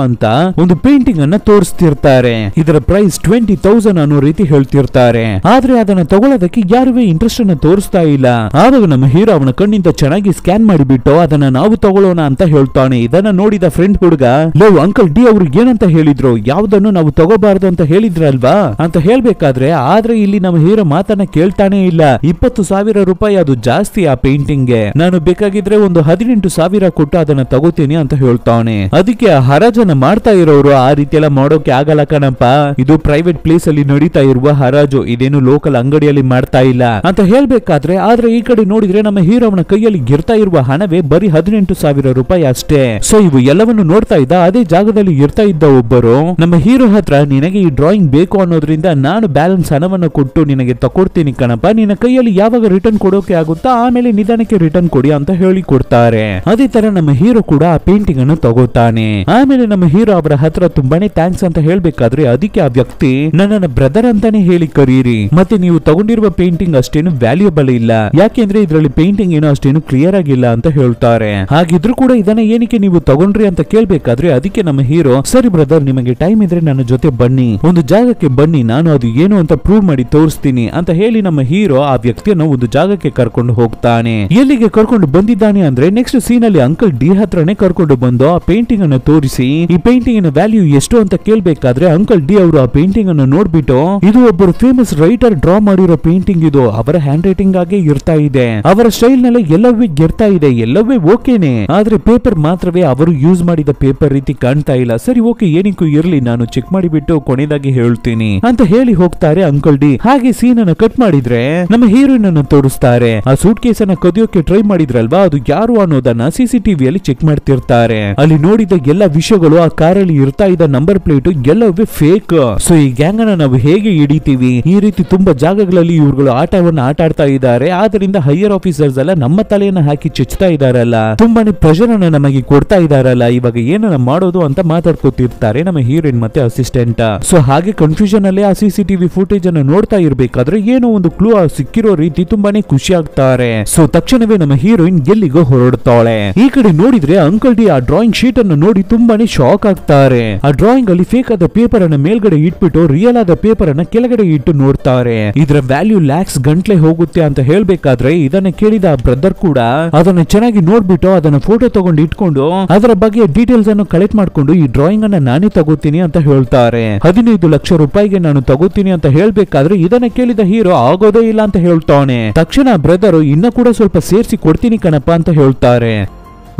ಅಂತ ಒಂದು ಪೇಂಟಿಂಗ್ ಅನ್ನ ತೋರಿಸ್ತಿರ್ತಾರೆ. ಇದರ ಪ್ರೈಸ್ 20,000 ಅನ್ನೋ ರೀತಿ ಹೇಳ್ತಿರ್ತಾರೆ, ಆದ್ರೆ ಅದನ್ನ ತಗೊಳ್ಳೋದಕ್ಕೆ ಯಾರುವೇ ಇಂಟ್ರೆಸ್ಟ್ ಅನ್ನ ತೋರಿಸ್ತಾ ಇಲ್ಲ. ಆವಾಗ ನಮ್ಮ ಹೀರೋ ಅವನ ಕಣ್ಣಿಂದ ಚೆನ್ನಾಗಿ ಸ್ಕ್ಯಾನ್ ಮಾಡಿಬಿಟ್ಟು ಅದನ್ನ ನಾವು ತಗೊಳ್ಳೋಣ ಅಂತ ಹೇಳ್ತಾನೆ. ಇದನ್ನ ನೋಡಿದ ಫ್ರೆಂಡ್ ಹುಡುಗ ಲವ್ ಅಂಕಲ್ ಡಿ ಅವರು ಏನಂತ ಹೇಳಿದ್ರು, ಯಾವ್ದನ್ನು ನಾವು ತಗೋಬಾರ್ದು ಅಂತ ಹೇಳಿದ್ರಲ್ವಾ ಅಂತ ಹೇಳ್ಬೇಕಾದ್ರೆ ಆದ್ರೆ ಇಲ್ಲಿ ನಮ್ಮ ಹೀರೋ ಮಾತನ್ನ ಕೇಳ್ತಾನೆ ಇಲ್ಲ. 20,000 ರೂಪಾಯಿ ಅದು ಜಾಸ್ತಿ ಆ ಪೇಂಟಿಂಗ್ ಗೆ, ನಾನು ಬೇಕಾಗಿದ್ರೆ ಒಂದು 18,000 ಕೊಟ್ಟು ಅದನ್ನ ತಗೋತೀನಿ ಅಂತ ಹೇಳ್ತಾನೆ. ಅದಕ್ಕೆ ಆ ಹರಾಜನ್ನ ಮಾಡ್ತಾ ಇರೋರು ಆ ರೀತಿ ಎಲ್ಲ ಮಾಡೋಕೆ ಆಗಲ್ಲ ಕಣಪ್ಪ, ಇದು ಪ್ರೈವೇಟ್ ಪ್ಲೇಸ್ ಅಲ್ಲಿ ನಡೀತಾ ಇರುವ ಹರಾಜು, ಇದೇನು ಲೋಕಲ್ ಅಂಗಡಿಯಲ್ಲಿ ಮಾಡ್ತಾ ಇಲ್ಲ ಅಂತ ಹೇಳ್ಬೇಕಾದ್ರೆ ಆದ್ರೆ ಈ ಕಡೆ ನೋಡಿದ್ರೆ ನಮ್ಮ ಹೀರೋ ಅವನ ಕೈಯಲ್ಲಿ ಗಿರ್ತಾ ಇರುವ ಹಣವೇ ಬರೀ 18,000 ರೂಪಾಯಿ ಅಷ್ಟೇ. ಸೊ ಇವು ಎಲ್ಲವನ್ನು ನೋಡ್ತಾ ಇದ್ದ ಅದೇ ಜಾಗದಲ್ಲಿ ಇರ್ತಾ ಇದ್ದ ಒಬ್ಬರು ನಮ್ಮ ಹೀರೋ ಹತ್ರ ನಿನಗೆ ಈ ಡ್ರಾಯಿಂಗ್ ಬೇಕು ಅನ್ನೋದ್ರಿಂದ ನಾನು ಬ್ಯಾಲೆನ್ಸ್ ಹಣವನ್ನು ಕೊಟ್ಟು ನಿನಗೆ ತಕೊಡ್ತೀನಿ ಕಣಪ್ಪ, ನಿನ್ನ ಕೈಯಲ್ಲಿ ಯಾವಾಗ ರಿಟರ್ನ್ ಕೊಡೋಕೆ ಆಗುತ್ತಾ ಆಮೇಲೆ ನಿಧಾನಕ್ಕೆ ರಿಟರ್ನ್ ಕೊಡಿ ಅಂತ ಹೇಳಿ ಕೊಡ್ತಾರೆ. ಅದೇ ತರ ನಮ್ಮ ಹೀರೋ ಕೂಡ ಆ ಪೇಂಟಿಂಗ್ ಅನ್ನು ತಗೋತಾನೆ. ಆಮೇಲೆ ನಮ್ಮ ಹೀರೋ ಅವರ ಹತ್ರ ತುಂಬಾನೇ ಥ್ಯಾಂಕ್ಸ್ ಅಂತ ಹೇಳ್ಬೇಕಾದ್ರೆ ಅದಕ್ಕೆ ಆ ವ್ಯಕ್ತಿ ನನ್ನ ಬ್ರದರ್ ಅಂತಾನೆ ಹೇಳಿ ಕರೀರಿ, ಮತ್ತೆ ನೀವು ತಗೊಂಡಿರುವ ಪೇಂಟಿಂಗ್ ಅಷ್ಟೇನು ವ್ಯಾಲ್ಯೂಬಲ್ ಇಲ್ಲ, ಯಾಕೆಂದ್ರೆ ಇದರಲ್ಲಿ ಪೇಂಟಿಂಗ್ ಏನೋ ಅಷ್ಟೇನು ಕ್ಲಿಯರ್ ಆಗಿಲ್ಲ ಅಂತ ಹೇಳ್ತಾರೆ. ಹಾಗಿದ್ರು ಕೂಡ ಇದನ್ನ ಏನಕ್ಕೆ ನೀವು ತಗೊಂಡ್ರಿ ಅಂತ ಕೇಳ್ಬೇಕಾದ್ರೆ ಅದಕ್ಕೆ ನಮ್ಮ ಹೀರೋ ಸರಿ ಬ್ರದರ್ ನಿಮಗೆ ಟೈಮ್ ಇದ್ರೆ ನನ್ನ ಜೊತೆ ಬನ್ನಿ, ಒಂದು ಜಾಗಕ್ಕೆ ಬನ್ನಿ, ನಾನು ಅದು ಏನು ಅಂತ ಪ್ರೂವ್ ಮಾಡಿ ತೋರಿಸ್ತೀನಿ ಅಂತ ಹೇಳಿ ನಮ್ಮ ಹೀರೋ ಆ ವ್ಯಕ್ತಿಯನ್ನು ಒಂದು ಜಾಗಕ್ಕೆ ಕರ್ಕೊಂಡು ಹೋಗ್ತಾನೆ. ಎಲ್ಲಿಗೆ ಕರ್ಕೊಂಡು ಬಂದಿದ್ದಾನೆ ಅಂದ್ರೆ ನೆಕ್ಸ್ಟ್ ಸೀನ್ ಅಲ್ಲಿ ಅಂಕಲ್ ಡಿ ಹತ್ರನೇ ಕರ್ಕೊಂಡು ಬಂದು ಆ ಪೇಂಟಿಂಗ್ ಅನ್ನು ತೋರಿಸಿ ಈ ಪೇಂಟಿಂಗ್ ನ ವ್ಯಾಲ್ಯೂ ಎಷ್ಟು ಅಂತ ಕೇಳ್ಬೇಕಾದ್ರೆ ಅಂಕಲ್ ಡಿ ಅವರು ಆ ಪೇಂಟಿಂಗ್ ಅನ್ನು ನೋಡ್ಬಿಟ್ಟು ಇದು ಒಬ್ಬರು ಫೇಮಸ್ ರೈಟರ್ ಡ್ರಾ ಮಾಡಿರೋ ಪೇಂಟಿಂಗ್, ಇದು ಅವರ ಹ್ಯಾಂಡ್ ರೈಟಿಂಗ್ ಆಗೇ ಇರ್ತಾ ಇದೆ, ಅವರ ಸ್ಟೈಲ್ ನಲ್ಲಿ ಎಲ್ಲವೇ ಇರ್ತಾ ಇದೆ, ಎಲ್ಲವೇ ಓಕೆನೆ, ಆದ್ರೆ ಪೇಪರ್ ಮಾತ್ರವೇ ಅವರು ಯೂಸ್ ಮಾಡಿದ ಪೇಪರ್ ರೀತಿ ಕಾಣ್ತಾ ಇಲ್ಲ. ಸರಿ ಓಕೆ, ಏನಕ್ಕೂ ಇರ್ಲಿ, ನಾನು ಚೆಕ್ ಮಾಡಿಬಿಟ್ಟು ಕೊನೆದಾಗಿ ಹೇಳ್ತೀನಿ ಅಂತ ಹೇಳಿ ಹೋಗ್ತಾರೆ ಅಂಕಲ್ ಡಿ. ಹಾಗೆ ಸೀನ್ ಅನ್ನ ಕಟ್ ಮಾಡಿದ್ರೆ ನಮ್ಮ ಹೀರೋಯಿನ್ ಅನ್ನು ತೋರಿಸ್ತಾರೆ. ಆ ಸೂಟ್ ಕೇಸ್ ಅನ್ನ ಕದಿಯೋಕೆ ಟ್ರೈ ಮಾಡಿದ್ರಲ್ವಾ, ಅದು ಯಾರು ಅನ್ನೋದನ್ನ ಸಿಸಿಟಿವಿಯಲ್ಲಿ ಚೆಕ್ ಮಾಡ್ತಿರ್ತಾರೆ. ಅಲ್ಲಿ ನೋಡಿದ ಎಲ್ಲ ವಿಷಯಗಳು, ಆ ಕಾರಲ್ಲಿ ಇರ್ತಾ ಇದ್ದ ನಂಬರ್ ಪ್ಲೇಟ್ ಎಲ್ಲವೇ ಫೇಕ್. ಸೊ ಈ ಗ್ಯಾಂಗ್ ಅನ್ನ ನಾವು ಹೇಗೆ ಹಿಡಿತೀವಿ? ಈ ರೀತಿ ತುಂಬಾ ಜಾಗಗಳಲ್ಲಿ ಇವ್ರುಗಳು ಆಟವನ್ನ ಆಟ ಆಡ್ತಾ ಇದ್ದಾರೆ. ಆದ್ರಿಂದ ಹೈಯರ್ ಆಫೀಸರ್ಸ್ ಎಲ್ಲ ನಮ್ಮ ತಲೆಯನ್ನ ಹಾಕಿ ಚುಚ್ತಾ ಇದಾರಲ್ಲ, ತುಂಬಾನೇ ಪ್ರೆಷರ್ ಅನ್ನ ನಮಗೆ ಕೊಡ್ತಾ ಇದಾರಲ್ಲ, ಇವಾಗ ಏನನ್ನ ಮಾಡೋದು ಅಂತ ಮಾತಾಡ್ಕೊತಿರ್ತಾರೆ ನಮ್ಮ ಹೀರೋಯಿನ್ ಮತ್ತೆ ಅಸಿಸ್ಟೆಂಟ್. ಸೊ ಹಾಗೆ ಕನ್ಫ್ಯೂಷನ್ ಅಲ್ಲಿ ಆ ಸಿಸಿಟಿವಿ ಫುಟೇಜ್ ಅನ್ನು ನೋಡ್ತಾ ಇರ್ಬೇಕಾದ್ರೆ ಏನೋ ಒಂದು ಕ್ಲೂ ಸಿಕ್ಕಿರೋ ರೀತಿ ತುಂಬಾನೇ ಖುಷಿ ಆಗ್ತಾರೆ. ಸೊ ತಕ್ಷಣವೇ ನಮ್ಮ ಹೀರೋಯಿನ್ ಎಲ್ಲಿಗೋ ಹೊರಡ್ತಾಳೆ. ಈ ಕಡೆ ನೋಡಿದ್ರೆ ಅಂಕಲ್ ಡಿ ಆ ಡ್ರಾಯಿಂಗ್ ಶೀಟ್ ಅನ್ನು ನೋಡಿ ತುಂಬಾನೇ ಶಾಕ್ ಆಗ್ತಾರೆ. ಆ ಡ್ರಾಯಿಂಗ್ ಅಲ್ಲಿ ಫೇಕ್ ಆದ ಪೇಪರ್ ಅನ್ನ ಮೇಲ್ಗಡೆ ಇಟ್ಬಿಟ್ಟು ರಿಯಲ್ ಆದ ಪೇಪರ್ ಅನ್ನ ಕೆಳಗಡೆ ಇಟ್ಟು ನೋಡ್ತಾರೆ. ಇದರ ವ್ಯಾಲ್ಯೂ ಲ್ಯಾಕ್ಸ್ ಗಂಟ್ಲೆ ಹೋಗುತ್ತೆ ಅಂತ ಹೇಳ್ಬೇಕಾದ್ರೆ ಇದನ್ನ ಕೇಳಿದ ಆ ಬ್ರದರ್ ಕೂಡ ಅದನ್ನ ಚೆನ್ನಾಗಿ ನೋಡ್ಬಿಟ್ಟು ಅದನ್ನ ಫೋಟೋ ತಗೊಂಡು ಇಟ್ಕೊಂಡು ಅದರ ಬಗ್ಗೆ ಡೀಟೇಲ್ಸ್ ಅನ್ನು ಕಲೆಕ್ಟ್ ಮಾಡ್ಕೊಂಡು ಈ ಡ್ರಾಯಿಂಗ್ ಅನ್ನ ನಾನೇ ತಗೋತೀನಿ ಅಂತ ಹೇಳ್ತಾರೆ. 15 ಲಕ್ಷ ರೂಪಾಯಿಗೆ ನಾನು ತಗೋತೀನಿ ಅಂತ ಹೇಳ್ಬೇಕಾದ್ರೆ ಇದನ್ನ ಕೇಳಿದ ಹೀರೋ ಆಗೋದೇ ಇಲ್ಲ ಅಂತ ಹೇಳ್ತಾನೆ. ತಕ್ಷಣ ಬ್ರದರ್ ಇನ್ನ ಕೂಡ ಸ್ವಲ್ಪ ಸೇರಿಸಿ ಕೊಡ್ತೀನಿ ಕಣಪ್ಪ ಅಂತ ಹೇಳ್ತಾರೆ.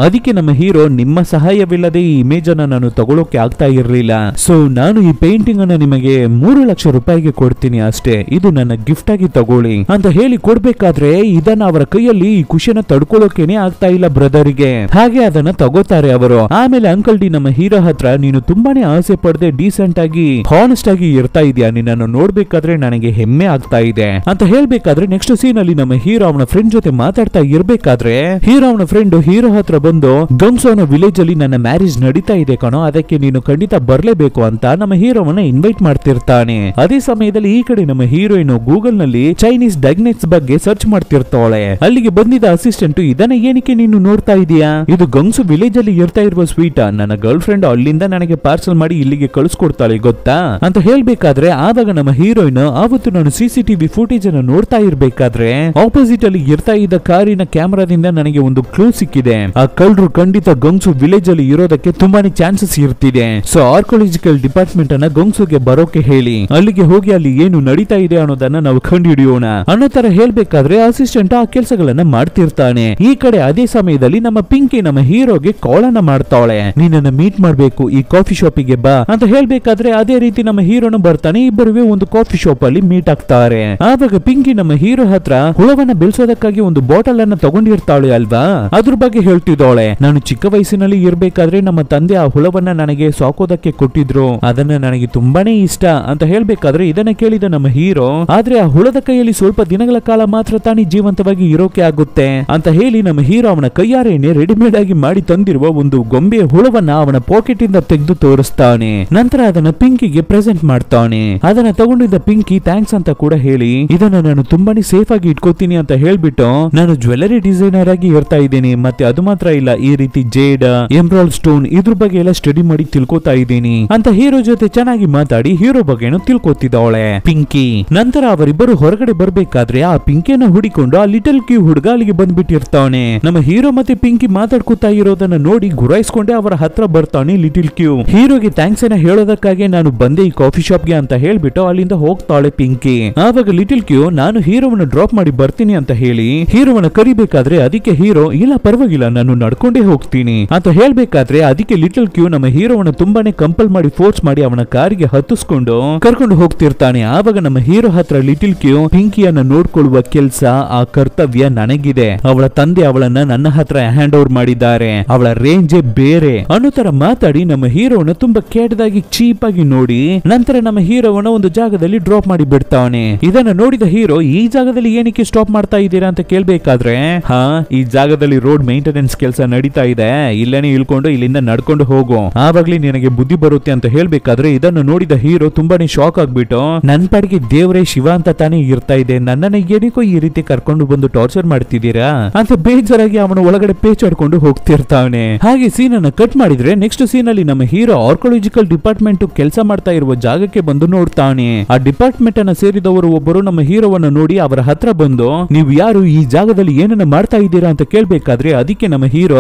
ಅದಕ್ಕೆ ನಮ್ಮ ಹೀರೋ, ನಿಮ್ಮ ಸಹಾಯವಿಲ್ಲದೆ ಈ ಇಮೇಜ್ ಅನ್ನ ನಾನು ತಗೊಳ್ಳೋಕೆ ಆಗ್ತಾ ಇರಲಿಲ್ಲ, ಸೊ ನಾನು ಈ ಪೇಂಟಿಂಗ್ ಅನ್ನ ನಿಮಗೆ 3 ಲಕ್ಷ ರೂಪಾಯಿಗೆ ಕೊಡ್ತೀನಿ ಅಷ್ಟೇ, ಇದು ನನ್ನ ಗಿಫ್ಟ್ ಆಗಿ ತಗೊಳ್ಳಿ ಅಂತ ಹೇಳಿ ಕೊಡ್ಬೇಕಾದ್ರೆ ಇದನ್ನ ಅವರ ಕೈಯಲ್ಲಿ ಈ ಖುಷಿಯನ್ನ ತಡ್ಕೊಳ್ಳೋಕೆನೆ ಆಗ್ತಾ ಇಲ್ಲ ಬ್ರದರ್ಗೆ. ಹಾಗೆ ಅದನ್ನ ತಗೋತಾರೆ ಅವರು. ಆಮೇಲೆ ಅಂಕಲ್ ಡಿ ನಮ್ಮ ಹೀರೋ ಹತ್ರ, ನೀನು ತುಂಬಾನೇ ಆಸೆ ಪಡದೆ ಡೀಸೆಂಟ್ ಆಗಿ ಹಾನೆಸ್ಟ್ ಆಗಿ ಇರ್ತಾ ಇದೆಯಾ, ನಿನ್ನನ್ನು ನೋಡ್ಬೇಕಾದ್ರೆ ನನಗೆ ಹೆಮ್ಮೆ ಆಗ್ತಾ ಇದೆ ಅಂತ ಹೇಳ್ಬೇಕಾದ್ರೆ ನೆಕ್ಸ್ಟ್ ಸೀನ್ ಅಲ್ಲಿ ನಮ್ಮ ಹೀರೋ ಅವನ ಫ್ರೆಂಡ್ ಜೊತೆ ಮಾತಾಡ್ತಾ ಇರ್ಬೇಕಾದ್ರೆ ಹೀರೋ ಅವನ ಫ್ರೆಂಡ್ ಹೀರೋ ಹತ್ರ ಬಂದು, ಗಂಗ್ಸೋನ ವಿಲೇಜ್ ಅಲ್ಲಿ ನನ್ನ ಮ್ಯಾರೇಜ್ ನಡೀತಾ ಇದೆ ಕಣೋ, ಅದಕ್ಕೆ ನೀನು ಖಂಡಿತ ಬರ್ಲೇಬೇಕು ಅಂತ ನಮ್ಮ ಹೀರೋವನ್ನ ಇನ್ವೈಟ್ ಮಾಡ್ತಿರ್ತಾನೆ. ಅದೇ ಸಮಯದಲ್ಲಿ ಈ ಕಡೆ ನಮ್ಮ ಹೀರೋಯಿನ್ ಗೂಗಲ್ ನಲ್ಲಿ ಚೈನೀಸ್ ಡೈಗ್ನೆಟ್ಸ್ ಬಗ್ಗೆ ಸರ್ಚ್ ಮಾಡ್ತಿರ್ತಾಳೆ. ಅಲ್ಲಿಗೆ ಬಂದಿದ್ದ ಅಸಿಸ್ಟೆಂಟ್, ಇದನ್ನ ಏನಕ್ಕೆ ನೀನು ನೋಡ್ತಾ ಇದೀಯಾ, ಇದು ಗಂಗ್ಸು ವಿಲೇಜ್ ಅಲ್ಲಿ ಇರ್ತಾ ಇರುವ ಸ್ವೀಟ್, ನನ್ನ ಗರ್ಲ್ ಫ್ರೆಂಡ್ ಅಲ್ಲಿಂದ ನನಗೆ ಪಾರ್ಸಲ್ ಮಾಡಿ ಇಲ್ಲಿಗೆ ಕಳಿಸ್ಕೊಡ್ತಾಳೆ ಗೊತ್ತಾ ಅಂತ ಹೇಳ್ಬೇಕಾದ್ರೆ ಆವಾಗ ನಮ್ಮ ಹೀರೋಯಿನ್, ಆವತ್ತು ನಾನು ಸಿಸಿಟಿವಿ ಫುಟೇಜ್ ಅನ್ನು ನೋಡ್ತಾ ಇರ್ಬೇಕಾದ್ರೆ ಆಪೋಸಿಟ್ ಅಲ್ಲಿ ಇರ್ತಾ ಇದ್ದ ಕಾರಿನ ಕ್ಯಾಮೆರಾದಿಂದ ನನಗೆ ಒಂದು ಕ್ಲೂ ಸಿಕ್ಕಿದೆ, ಆ ಕಳ್ಳರು ಖಂಡಿತ ಗಂಗ್ಸು ವಿಲೇಜ್ ಅಲ್ಲಿ ಇರೋದಕ್ಕೆ ತುಂಬಾನೇ ಚಾನ್ಸಸ್ ಇರ್ತಿದೆ. ಸೊ ಆರ್ಕಿಯಾಲಜಿಕಲ್ ಡಿಪಾರ್ಟ್ಮೆಂಟ್ ಅನ್ನ ಗಂಗ್ಸುಗೆ ಬರೋಕೆ ಹೇಳಿ, ಅಲ್ಲಿಗೆ ಹೋಗಿ ಅಲ್ಲಿ ಏನು ನಡೀತಾ ಇದೆ ಅನ್ನೋದನ್ನ ನಾವು ಕಂಡುಹಿಡಿಯೋಣ ಅನ್ನೋ ತರ ಹೇಳ್ಬೇಕಾದ್ರೆ ಅಸಿಸ್ಟೆಂಟ್ ಆ ಕೆಲಸಗಳನ್ನ ಮಾಡ್ತಿರ್ತಾನೆ. ಈ ಕಡೆ ಅದೇ ಸಮಯದಲ್ಲಿ ನಮ್ಮ ಪಿಂಕಿ ನಮ್ಮ ಹೀರೋಗೆ ಕಾಲ್ ಅನ್ನ ಮಾಡ್ತಾಳೆ, ನೀನನ್ನ ಮೀಟ್ ಮಾಡ್ಬೇಕು, ಈ ಕಾಫಿ ಶಾಪಿಗೆ ಬಾ ಅಂತ ಹೇಳ್ಬೇಕಾದ್ರೆ ಅದೇ ರೀತಿ ನಮ್ಮ ಹೀರೋನು ಬರ್ತಾನೆ. ಇಬ್ಬರುವೆ ಒಂದು ಕಾಫಿ ಶಾಪ್ ಅಲ್ಲಿ ಮೀಟ್ ಆಗ್ತಾರೆ. ಆವಾಗ ಪಿಂಕಿ ನಮ್ಮ ಹೀರೋ ಹತ್ರ ಹುಳವನ್ನ ಬೆಳೆಸೋದಕ್ಕಾಗಿ ಒಂದು ಬಾಟಲ್ ಅನ್ನ ತಗೊಂಡಿರ್ತಾಳೆ ಅಲ್ವಾ, ಅದ್ರ ಬಗ್ಗೆ ಹೇಳ್ತಿದ್ದಾಳೆ. ನಾನು ಚಿಕ್ಕ ವಯಸ್ಸಿನಲ್ಲಿ ಇರ್ಬೇಕಾದ್ರೆ ನಮ್ಮ ತಂದೆ ಆ ಹುಳವನ್ನ ನನಗೆ ಸಾಕೋದಕ್ಕೆ ಕೊಟ್ಟಿದ್ರು, ಅದನ್ನ ನನಗೆ ತುಂಬಾನೇ ಇಷ್ಟ ಅಂತ ಹೇಳ್ಬೇಕಾದ್ರೆ ಇದನ್ನ ಕೇಳಿದ ನಮ್ಮ ಹೀರೋ, ಆದ್ರೆ ಆ ಹುಳದ ಕೈಯಲ್ಲಿ ಸ್ವಲ್ಪ ದಿನಗಳ ಕಾಲ ಮಾತ್ರ ತಾನೇ ಜೀವಂತವಾಗಿ ಇರೋಕೆ ಆಗುತ್ತೆ ಅಂತ ಹೇಳಿ ನಮ್ಮ ಹೀರೋ ಅವನ ಕೈಯಾರೇನೆ ರೆಡಿಮೇಡ್ ಆಗಿ ಮಾಡಿ ತಂದಿರುವ ಒಂದು ಗೊಂಬೆಯ ಹುಳವನ್ನ ಅವನ ಪಾಕೆಟ್ ಇಂದ ತೆಗೆದು ತೋರಿಸ್ತಾನೆ. ನಂತರ ಅದನ್ನ ಪಿಂಕಿಗೆ ಪ್ರೆಸೆಂಟ್ ಮಾಡ್ತಾನೆ. ಅದನ್ನ ತಗೊಂಡಿದ್ದ ಪಿಂಕಿ ಥ್ಯಾಂಕ್ಸ್ ಅಂತ ಕೂಡ ಹೇಳಿ, ಇದನ್ನ ನಾನು ತುಂಬಾನೇ ಸೇಫ್ ಆಗಿ ಇಟ್ಕೋತೀನಿ ಅಂತ ಹೇಳ್ಬಿಟ್ಟು, ನಾನು ಜ್ಯುವೆಲರಿ ಡಿಸೈನರ್ ಆಗಿ ಇರ್ತಾ ಇದ್ದೀನಿ, ಮತ್ತೆ ಅದು ಮಾತ್ರ ಇಲ್ಲ, ಈ ರೀತಿ ಜೇಡ್, ಎಮ್ರಾಲ್ಡ್ ಸ್ಟೋನ್ ಇದ್ರ ಬಗ್ಗೆ ಎಲ್ಲ ಸ್ಟಡಿ ಮಾಡಿ ತಿಳ್ಕೊತಾ ಇದ್ದೀನಿ ಅಂತ ಹೀರೋ ಜೊತೆ ಚೆನ್ನಾಗಿ ಮಾತಾಡಿ ಹೀರೋ ಬಗ್ಗೆನೂ ತಿಳ್ಕೊತಿದ್ದಾಳೆ ಪಿಂಕಿ. ನಂತರ ಅವರಿಬ್ಬರು ಹೊರಗಡೆ ಬರ್ಬೇಕಾದ್ರೆ ಆ ಪಿಂಕಿಯನ್ನ ಹುಡಿಕೊಂಡು ಆ ಲಿಟಲ್ ಕ್ಯೂ ಹುಡುಗ ಅಲ್ಲಿಗೆ ಬಂದ್ಬಿಟ್ಟಿರ್ತಾನೆ. ನಮ್ಮ ಹೀರೋ ಮತ್ತೆ ಪಿಂಕಿ ಮಾತಾಡ್ಕೊತಾ ಇರೋದನ್ನ ನೋಡಿ ಗುರಾಯಿಸ್ಕೊಂಡೆ ಅವರ ಹತ್ರ ಬರ್ತಾನೆ ಲಿಟಲ್ ಕ್ಯೂ. ಹೀರೋಗೆ ಥ್ಯಾಂಕ್ಸ್ ಅನ್ನ ಹೇಳೋದಕ್ಕಾಗಿ ನಾನು ಬಂದೆ ಈ ಕಾಫಿ ಶಾಪ್ಗೆ ಅಂತ ಹೇಳ್ಬಿಟ್ಟು ಅಲ್ಲಿಂದ ಹೋಗ್ತಾಳೆ ಪಿಂಕಿ. ಆವಾಗ ಲಿಟಲ್ ಕ್ಯೂ, ನಾನು ಹೀರೋವನ್ನ ಡ್ರಾಪ್ ಮಾಡಿ ಬರ್ತೀನಿ ಅಂತ ಹೇಳಿ ಹೀರೋವನ್ನ ಕರಿಬೇಕಾದ್ರೆ ಅದಕ್ಕೆ ಹೀರೋ, ಇಲ್ಲ ಪರವಾಗಿಲ್ಲ ನಾನು ನಡ್ಕೊಂಡೇ ಹೋಗ್ತೀನಿ ಅಂತ ಹೇಳ್ಬೇಕಾದ್ರೆ ಅದಕ್ಕೆ ಲಿಟಲ್ ಕ್ಯೂ ನಮ್ಮ ಹೀರೋವನ್ನ ತುಂಬಾನೇ ಕಂಪಲ್ ಮಾಡಿ ಫೋರ್ಸ್ ಮಾಡಿ ಅವನ ಕಾರಿಗೆ ಹತ್ತಿಸ್ಕೊಂಡು ಕರ್ಕೊಂಡು ಹೋಗ್ತಿರ್ತಾನೆ. ಆವಾಗ ನಮ್ಮ ಹೀರೋ ಹತ್ರ ಲಿಟಲ್ ಕ್ಯೂ, ಪಿಂಕಿಯನ್ನ ನೋಡ್ಕೊಳ್ಳುವ ಕೆಲಸ, ಆ ಕರ್ತವ್ಯ ನನಗಿದೆ, ಅವಳ ತಂದೆ ಅವಳನ್ನ ನನ್ನ ಹತ್ರ ಹ್ಯಾಂಡ್ ಓವರ್ ಮಾಡಿದ್ದಾರೆ, ಅವಳ ರೇಂಜೇ ಬೇರೆ ಅನ್ನೋ ತರ ಮಾತಾಡಿ ನಮ್ಮ ಹೀರೋವನ್ನ ತುಂಬಾ ಕೆಟ್ಟದಾಗಿ ಚೀಪ್ ಆಗಿ ನೋಡಿ ನಂತರ ನಮ್ಮ ಹೀರೋವನ್ನ ಒಂದು ಜಾಗದಲ್ಲಿ ಡ್ರಾಪ್ ಮಾಡಿ ಬಿಡ್ತಾನೆ. ಇದನ್ನ ನೋಡಿದ ಹೀರೋ, ಈ ಜಾಗದಲ್ಲಿ ಏನಕ್ಕೆ ಸ್ಟಾಪ್ ಮಾಡ್ತಾ ಇದ್ದೀರಾ ಅಂತ ಕೇಳ್ಬೇಕಾದ್ರೆ, ಹಾ ಈ ಜಾಗದಲ್ಲಿ ರೋಡ್ ಮೇಂಟೆನೆನ್ಸ್ ಕೆಲಸ ನಡೀತಾ ಇದೆ, ಇಲ್ಲೇನೆ ಇಳ್ಕೊಂಡು ಇಲ್ಲಿಂದ ನಡ್ಕೊಂಡು ಹೋಗು, ಆವಾಗ್ಲೇ ನಿನಗೆ ಬುದ್ಧಿ ಬರುತ್ತೆ ಅಂತ ಹೇಳ್ಬೇಕಾದ್ರೆ ಇದನ್ನು ನೋಡಿದ ಹೀರೋ ತುಂಬಾನೇ ಶಾಕ್ ಆಗ್ಬಿಟ್ಟು ನನ್ ಪಾಡಿಗೆ ದೇವ್ರೇ ಶಿವ ಅಂತ ತಾನೇ ಇರ್ತಾ ಇದೆ, ನನ್ನನ್ನ ಏನಕ್ಕೋ ಈ ರೀತಿ ಕರ್ಕೊಂಡು ಬಂದು ಟಾರ್ಚರ್ ಮಾಡ್ತಿದ್ದೀರಾ ಅಂತ ಬೇಜಾರಾಗಿ ಅವನ ಒಳಗಡೆ ಪೇಚಾಡ್ಕೊಂಡು ಹೋಗ್ತಿರ್ತಾವನೆ. ಹಾಗೆ ಸೀನ್ ಅನ್ನ ಕಟ್ ಮಾಡಿದ್ರೆ ನೆಕ್ಸ್ಟ್ ಸೀನ್ ಅಲ್ಲಿ ನಮ್ಮ ಹೀರೋ ಆರ್ಕಿಯಾಲಜಿಕಲ್ ಡಿಪಾರ್ಟ್ಮೆಂಟ್ ಕೆಲಸ ಮಾಡ್ತಾ ಇರುವ ಜಾಗಕ್ಕೆ ಬಂದು ನೋಡ್ತಾನೆ. ಆ ಡಿಪಾರ್ಟ್ಮೆಂಟ್ ಅನ್ನ ಸೇರಿದವರು ಒಬ್ಬರು ನಮ್ಮ ಹೀರೋವನ್ನ ನೋಡಿ ಅವರ ಹತ್ರ ಬಂದು ನೀವು ಯಾರು, ಈ ಜಾಗದಲ್ಲಿ ಏನನ್ನ ಮಾಡ್ತಾ ಇದ್ದೀರಾ ಅಂತ ಕೇಳ್ಬೇಕಾದ್ರೆ ಅದಕ್ಕೆ ನಮ್ಮ ಹೀರೋ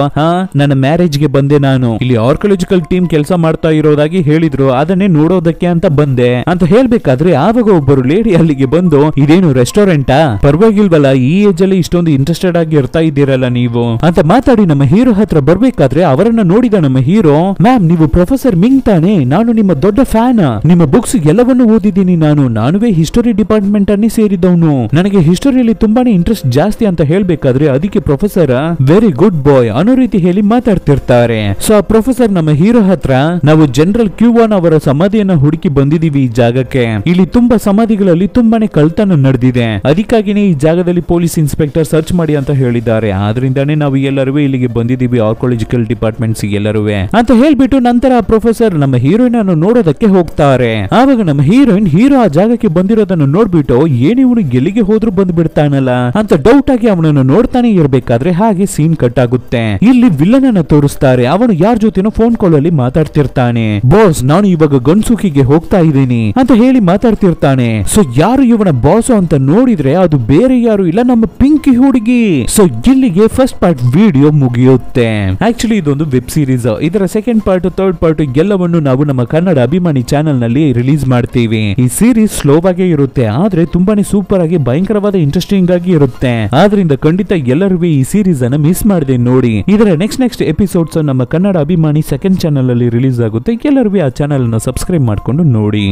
ನನ್ನ ಮ್ಯಾರೇಜ್ ಗೆ ಬಂದೆ, ನಾನು ಇಲ್ಲಿ ಆರ್ಕಿಯಾಲಜಿಕಲ್ ಟೀಮ್ ಕೆಲಸ ಮಾಡ್ತಾ ಇರೋದಾಗಿ ಹೇಳಿದ್ರು, ಅದನ್ನೇ ನೋಡೋದಕ್ಕೆ ಅಂತ ಬಂದೆ ಅಂತ ಹೇಳ್ಬೇಕಾದ್ರೆ ಆವಾಗ ಒಬ್ಬರು ಲೇಡಿ ಅಲ್ಲಿಗೆ ಬಂದು ಇದೇನು ರೆಸ್ಟೋರೆಂಟಾ, ಪರವಾಗಿಲ್ವಲ್ಲ ಈ ಏಜ್ ಅಲ್ಲಿ ಇಷ್ಟೊಂದು ಇಂಟ್ರೆಸ್ಟೆಡ್ ಆಗಿ ಇರ್ತಾ ಇದ್ದೀರಲ್ಲ ನೀವು ಅಂತ ಮಾತಾಡಿ ನಮ್ಮ ಹೀರೋ ಹತ್ರ ಬರ್ಬೇಕಾದ್ರೆ ಅವರನ್ನ ನೋಡಿದ ನಮ್ಮ ಹೀರೋ, ಮ್ಯಾಮ್ ನೀವು ಪ್ರೊಫೆಸರ್ ಮಿಂಗ್ ತಾನೆ, ನಾನು ನಿಮ್ಮ ದೊಡ್ಡ ಫ್ಯಾನ್, ನಿಮ್ಮ ಬುಕ್ಸ್ ಎಲ್ಲವನ್ನು ಓದಿದ್ದೀನಿ, ನಾನುವೇ ಹಿಸ್ಟರಿ ಡಿಪಾರ್ಟ್ಮೆಂಟ್ ಅನ್ನೇ ಸೇರಿದವನು, ನನಗೆ ಹಿಸ್ಟರಿಯಲ್ಲಿ ತುಂಬಾನೇ ಇಂಟ್ರೆಸ್ಟ್ ಜಾಸ್ತಿ ಅಂತ ಹೇಳ್ಬೇಕಾದ್ರೆ ಅದಕ್ಕೆ ಪ್ರೊಫೆಸರ್ ವೆರಿ ಗುಡ್ ಬಾಯ್ ಅನ್ನೋ ರೀತಿ ಹೇಳಿ ಮಾತಾಡ್ತಿರ್ತಾರೆ. ಸೊ ಆ ಪ್ರೊಫೆಸರ್ ನಮ್ಮ ಹೀರೋ ಹತ್ರ ನಾವು ಜನರಲ್ ಕ್ಯೂವಾನ್ ಅವರ ಸಮಾಧಿಯನ್ನ ಹುಡುಕಿ ಬಂದಿದೀವಿ ಈ ಜಾಗಕ್ಕೆ, ಇಲ್ಲಿ ತುಂಬಾ ಸಮಾಧಿಗಳಲ್ಲಿ ತುಂಬಾನೇ ಕಳ್ತನ ನಡೆದಿದೆ, ಅದಕ್ಕಾಗಿನೇ ಈ ಜಾಗದಲ್ಲಿ ಪೊಲೀಸ್ ಇನ್ಸ್ಪೆಕ್ಟರ್ ಸರ್ಚ್ ಮಾಡಿ ಅಂತ ಹೇಳಿದ್ದಾರೆ, ಆದ್ರಿಂದಾನೇ ನಾವು ಎಲ್ಲರೂ ಇಲ್ಲಿಗೆ ಬಂದಿದೀವಿ ಆರ್ಕಿಯಾಲಜಿಕಲ್ ಡಿಪಾರ್ಟ್ಮೆಂಟ್ಸ್ ಎಲ್ಲರೂ ಅಂತ ಹೇಳ್ಬಿಟ್ಟು ನಂತರ ಪ್ರೊಫೆಸರ್ ನಮ್ಮ ಹೀರೋಯಿನ್ ಅನ್ನು ನೋಡೋದಕ್ಕೆ ಹೋಗ್ತಾರೆ. ಆವಾಗ ನಮ್ಮ ಹೀರೋ ಆ ಜಾಗಕ್ಕೆ ಬಂದಿರೋದನ್ನು ನೋಡ್ಬಿಟ್ಟು ಏನಿವನು ಎಲ್ಲಿಗೆ ಹೋದ್ರು ಬಂದ್ ಬಿಡ್ತಾನಲ್ಲ ಅಂತ ಡೌಟ್ ಆಗಿ ಅವನನ್ನು ನೋಡ್ತಾನೆ ಇರ್ಬೇಕಾದ್ರೆ ಹಾಗೆ ಸೀನ್ ಕಟ್ ಆಗುತ್ತೆ. ಇಲ್ಲಿ ವಿಲ್ಲನ್ ಅನ್ನ ತೋರಿಸ್ತಾರೆ, ಅವನು ಯಾರ ಜೊತೆನೋ ಫೋನ್ ಕಾಲ್ ಅಲ್ಲಿ ಮಾತಾಡ್ತಿರ್ತಾನೆ, ಬಾಸ್ ನಾನು ಇವಾಗ ಗನ್ಸುಕಿಗೆ ಹೋಗ್ತಾ ಇದ್ದೀನಿ ಅಂತ ಹೇಳಿ ಮಾತಾಡ್ತಿರ್ತಾನೆ. ಸೊ ಯಾರು ಇವನ ಬಾಸ್ ಅಂತ ನೋಡಿದ್ರೆ ಅದು ಬೇರೆ ಯಾರು ಇಲ್ಲ ನಮ್ಮ ಪಿಂಕಿ ಹುಡುಗಿ. ಸೊ ಇಲ್ಲಿಗೆ ಫಸ್ಟ್ ಪಾರ್ಟ್ ವಿಡಿಯೋ ಮುಗಿಯುತ್ತೆ. ಆಕ್ಚುಲಿ ಇದೊಂದು ವೆಬ್ ಸೀರೀಸ್, ಇದರ ಸೆಕೆಂಡ್ ಪಾರ್ಟ್ ಥರ್ಡ್ ಪಾರ್ಟ್ ಎಲ್ಲವನ್ನು ನಾವು ನಮ್ಮ ಕನ್ನಡ ಅಭಿಮಾನಿ ಚಾನೆಲ್ ನಲ್ಲಿ ರಿಲೀಸ್ ಮಾಡ್ತೀವಿ. ಈ ಸೀರೀಸ್ ಸ್ಲೋ ಆಗೇ ಇರುತ್ತೆ ಆದ್ರೆ ತುಂಬಾನೇ ಸೂಪರ್ ಆಗಿ ಭಯಂಕರವಾದ ಇಂಟ್ರೆಸ್ಟಿಂಗ್ ಆಗಿ ಇರುತ್ತೆ, ಆದ್ರಿಂದ ಖಂಡಿತ ಎಲ್ಲರೂ ಈ ಸೀರೀಸ್ ಅನ್ನ ಮಿಸ್ ಮಾಡದೆ ನೋಡಿ. ಇದರ ನೆಕ್ಸ್ಟ್ ಎಪಿಸೋಡ್ಸ್ ನಮ್ಮ ಕನ್ನಡ ಅಭಿಮಾನಿ ಸೆಕೆಂಡ್ ಚಾನೆಲ್ ಅಲ್ಲಿ ರಿಲೀಸ್ ಆಗುತ್ತೆ, ಎಲ್ಲರೂ ಆ ಚಾನೆಲ್ ಅನ್ನು ಸಬ್ಸ್ಕ್ರೈಬ್ ಮಾಡ್ಕೊಂಡು ನೋಡಿ.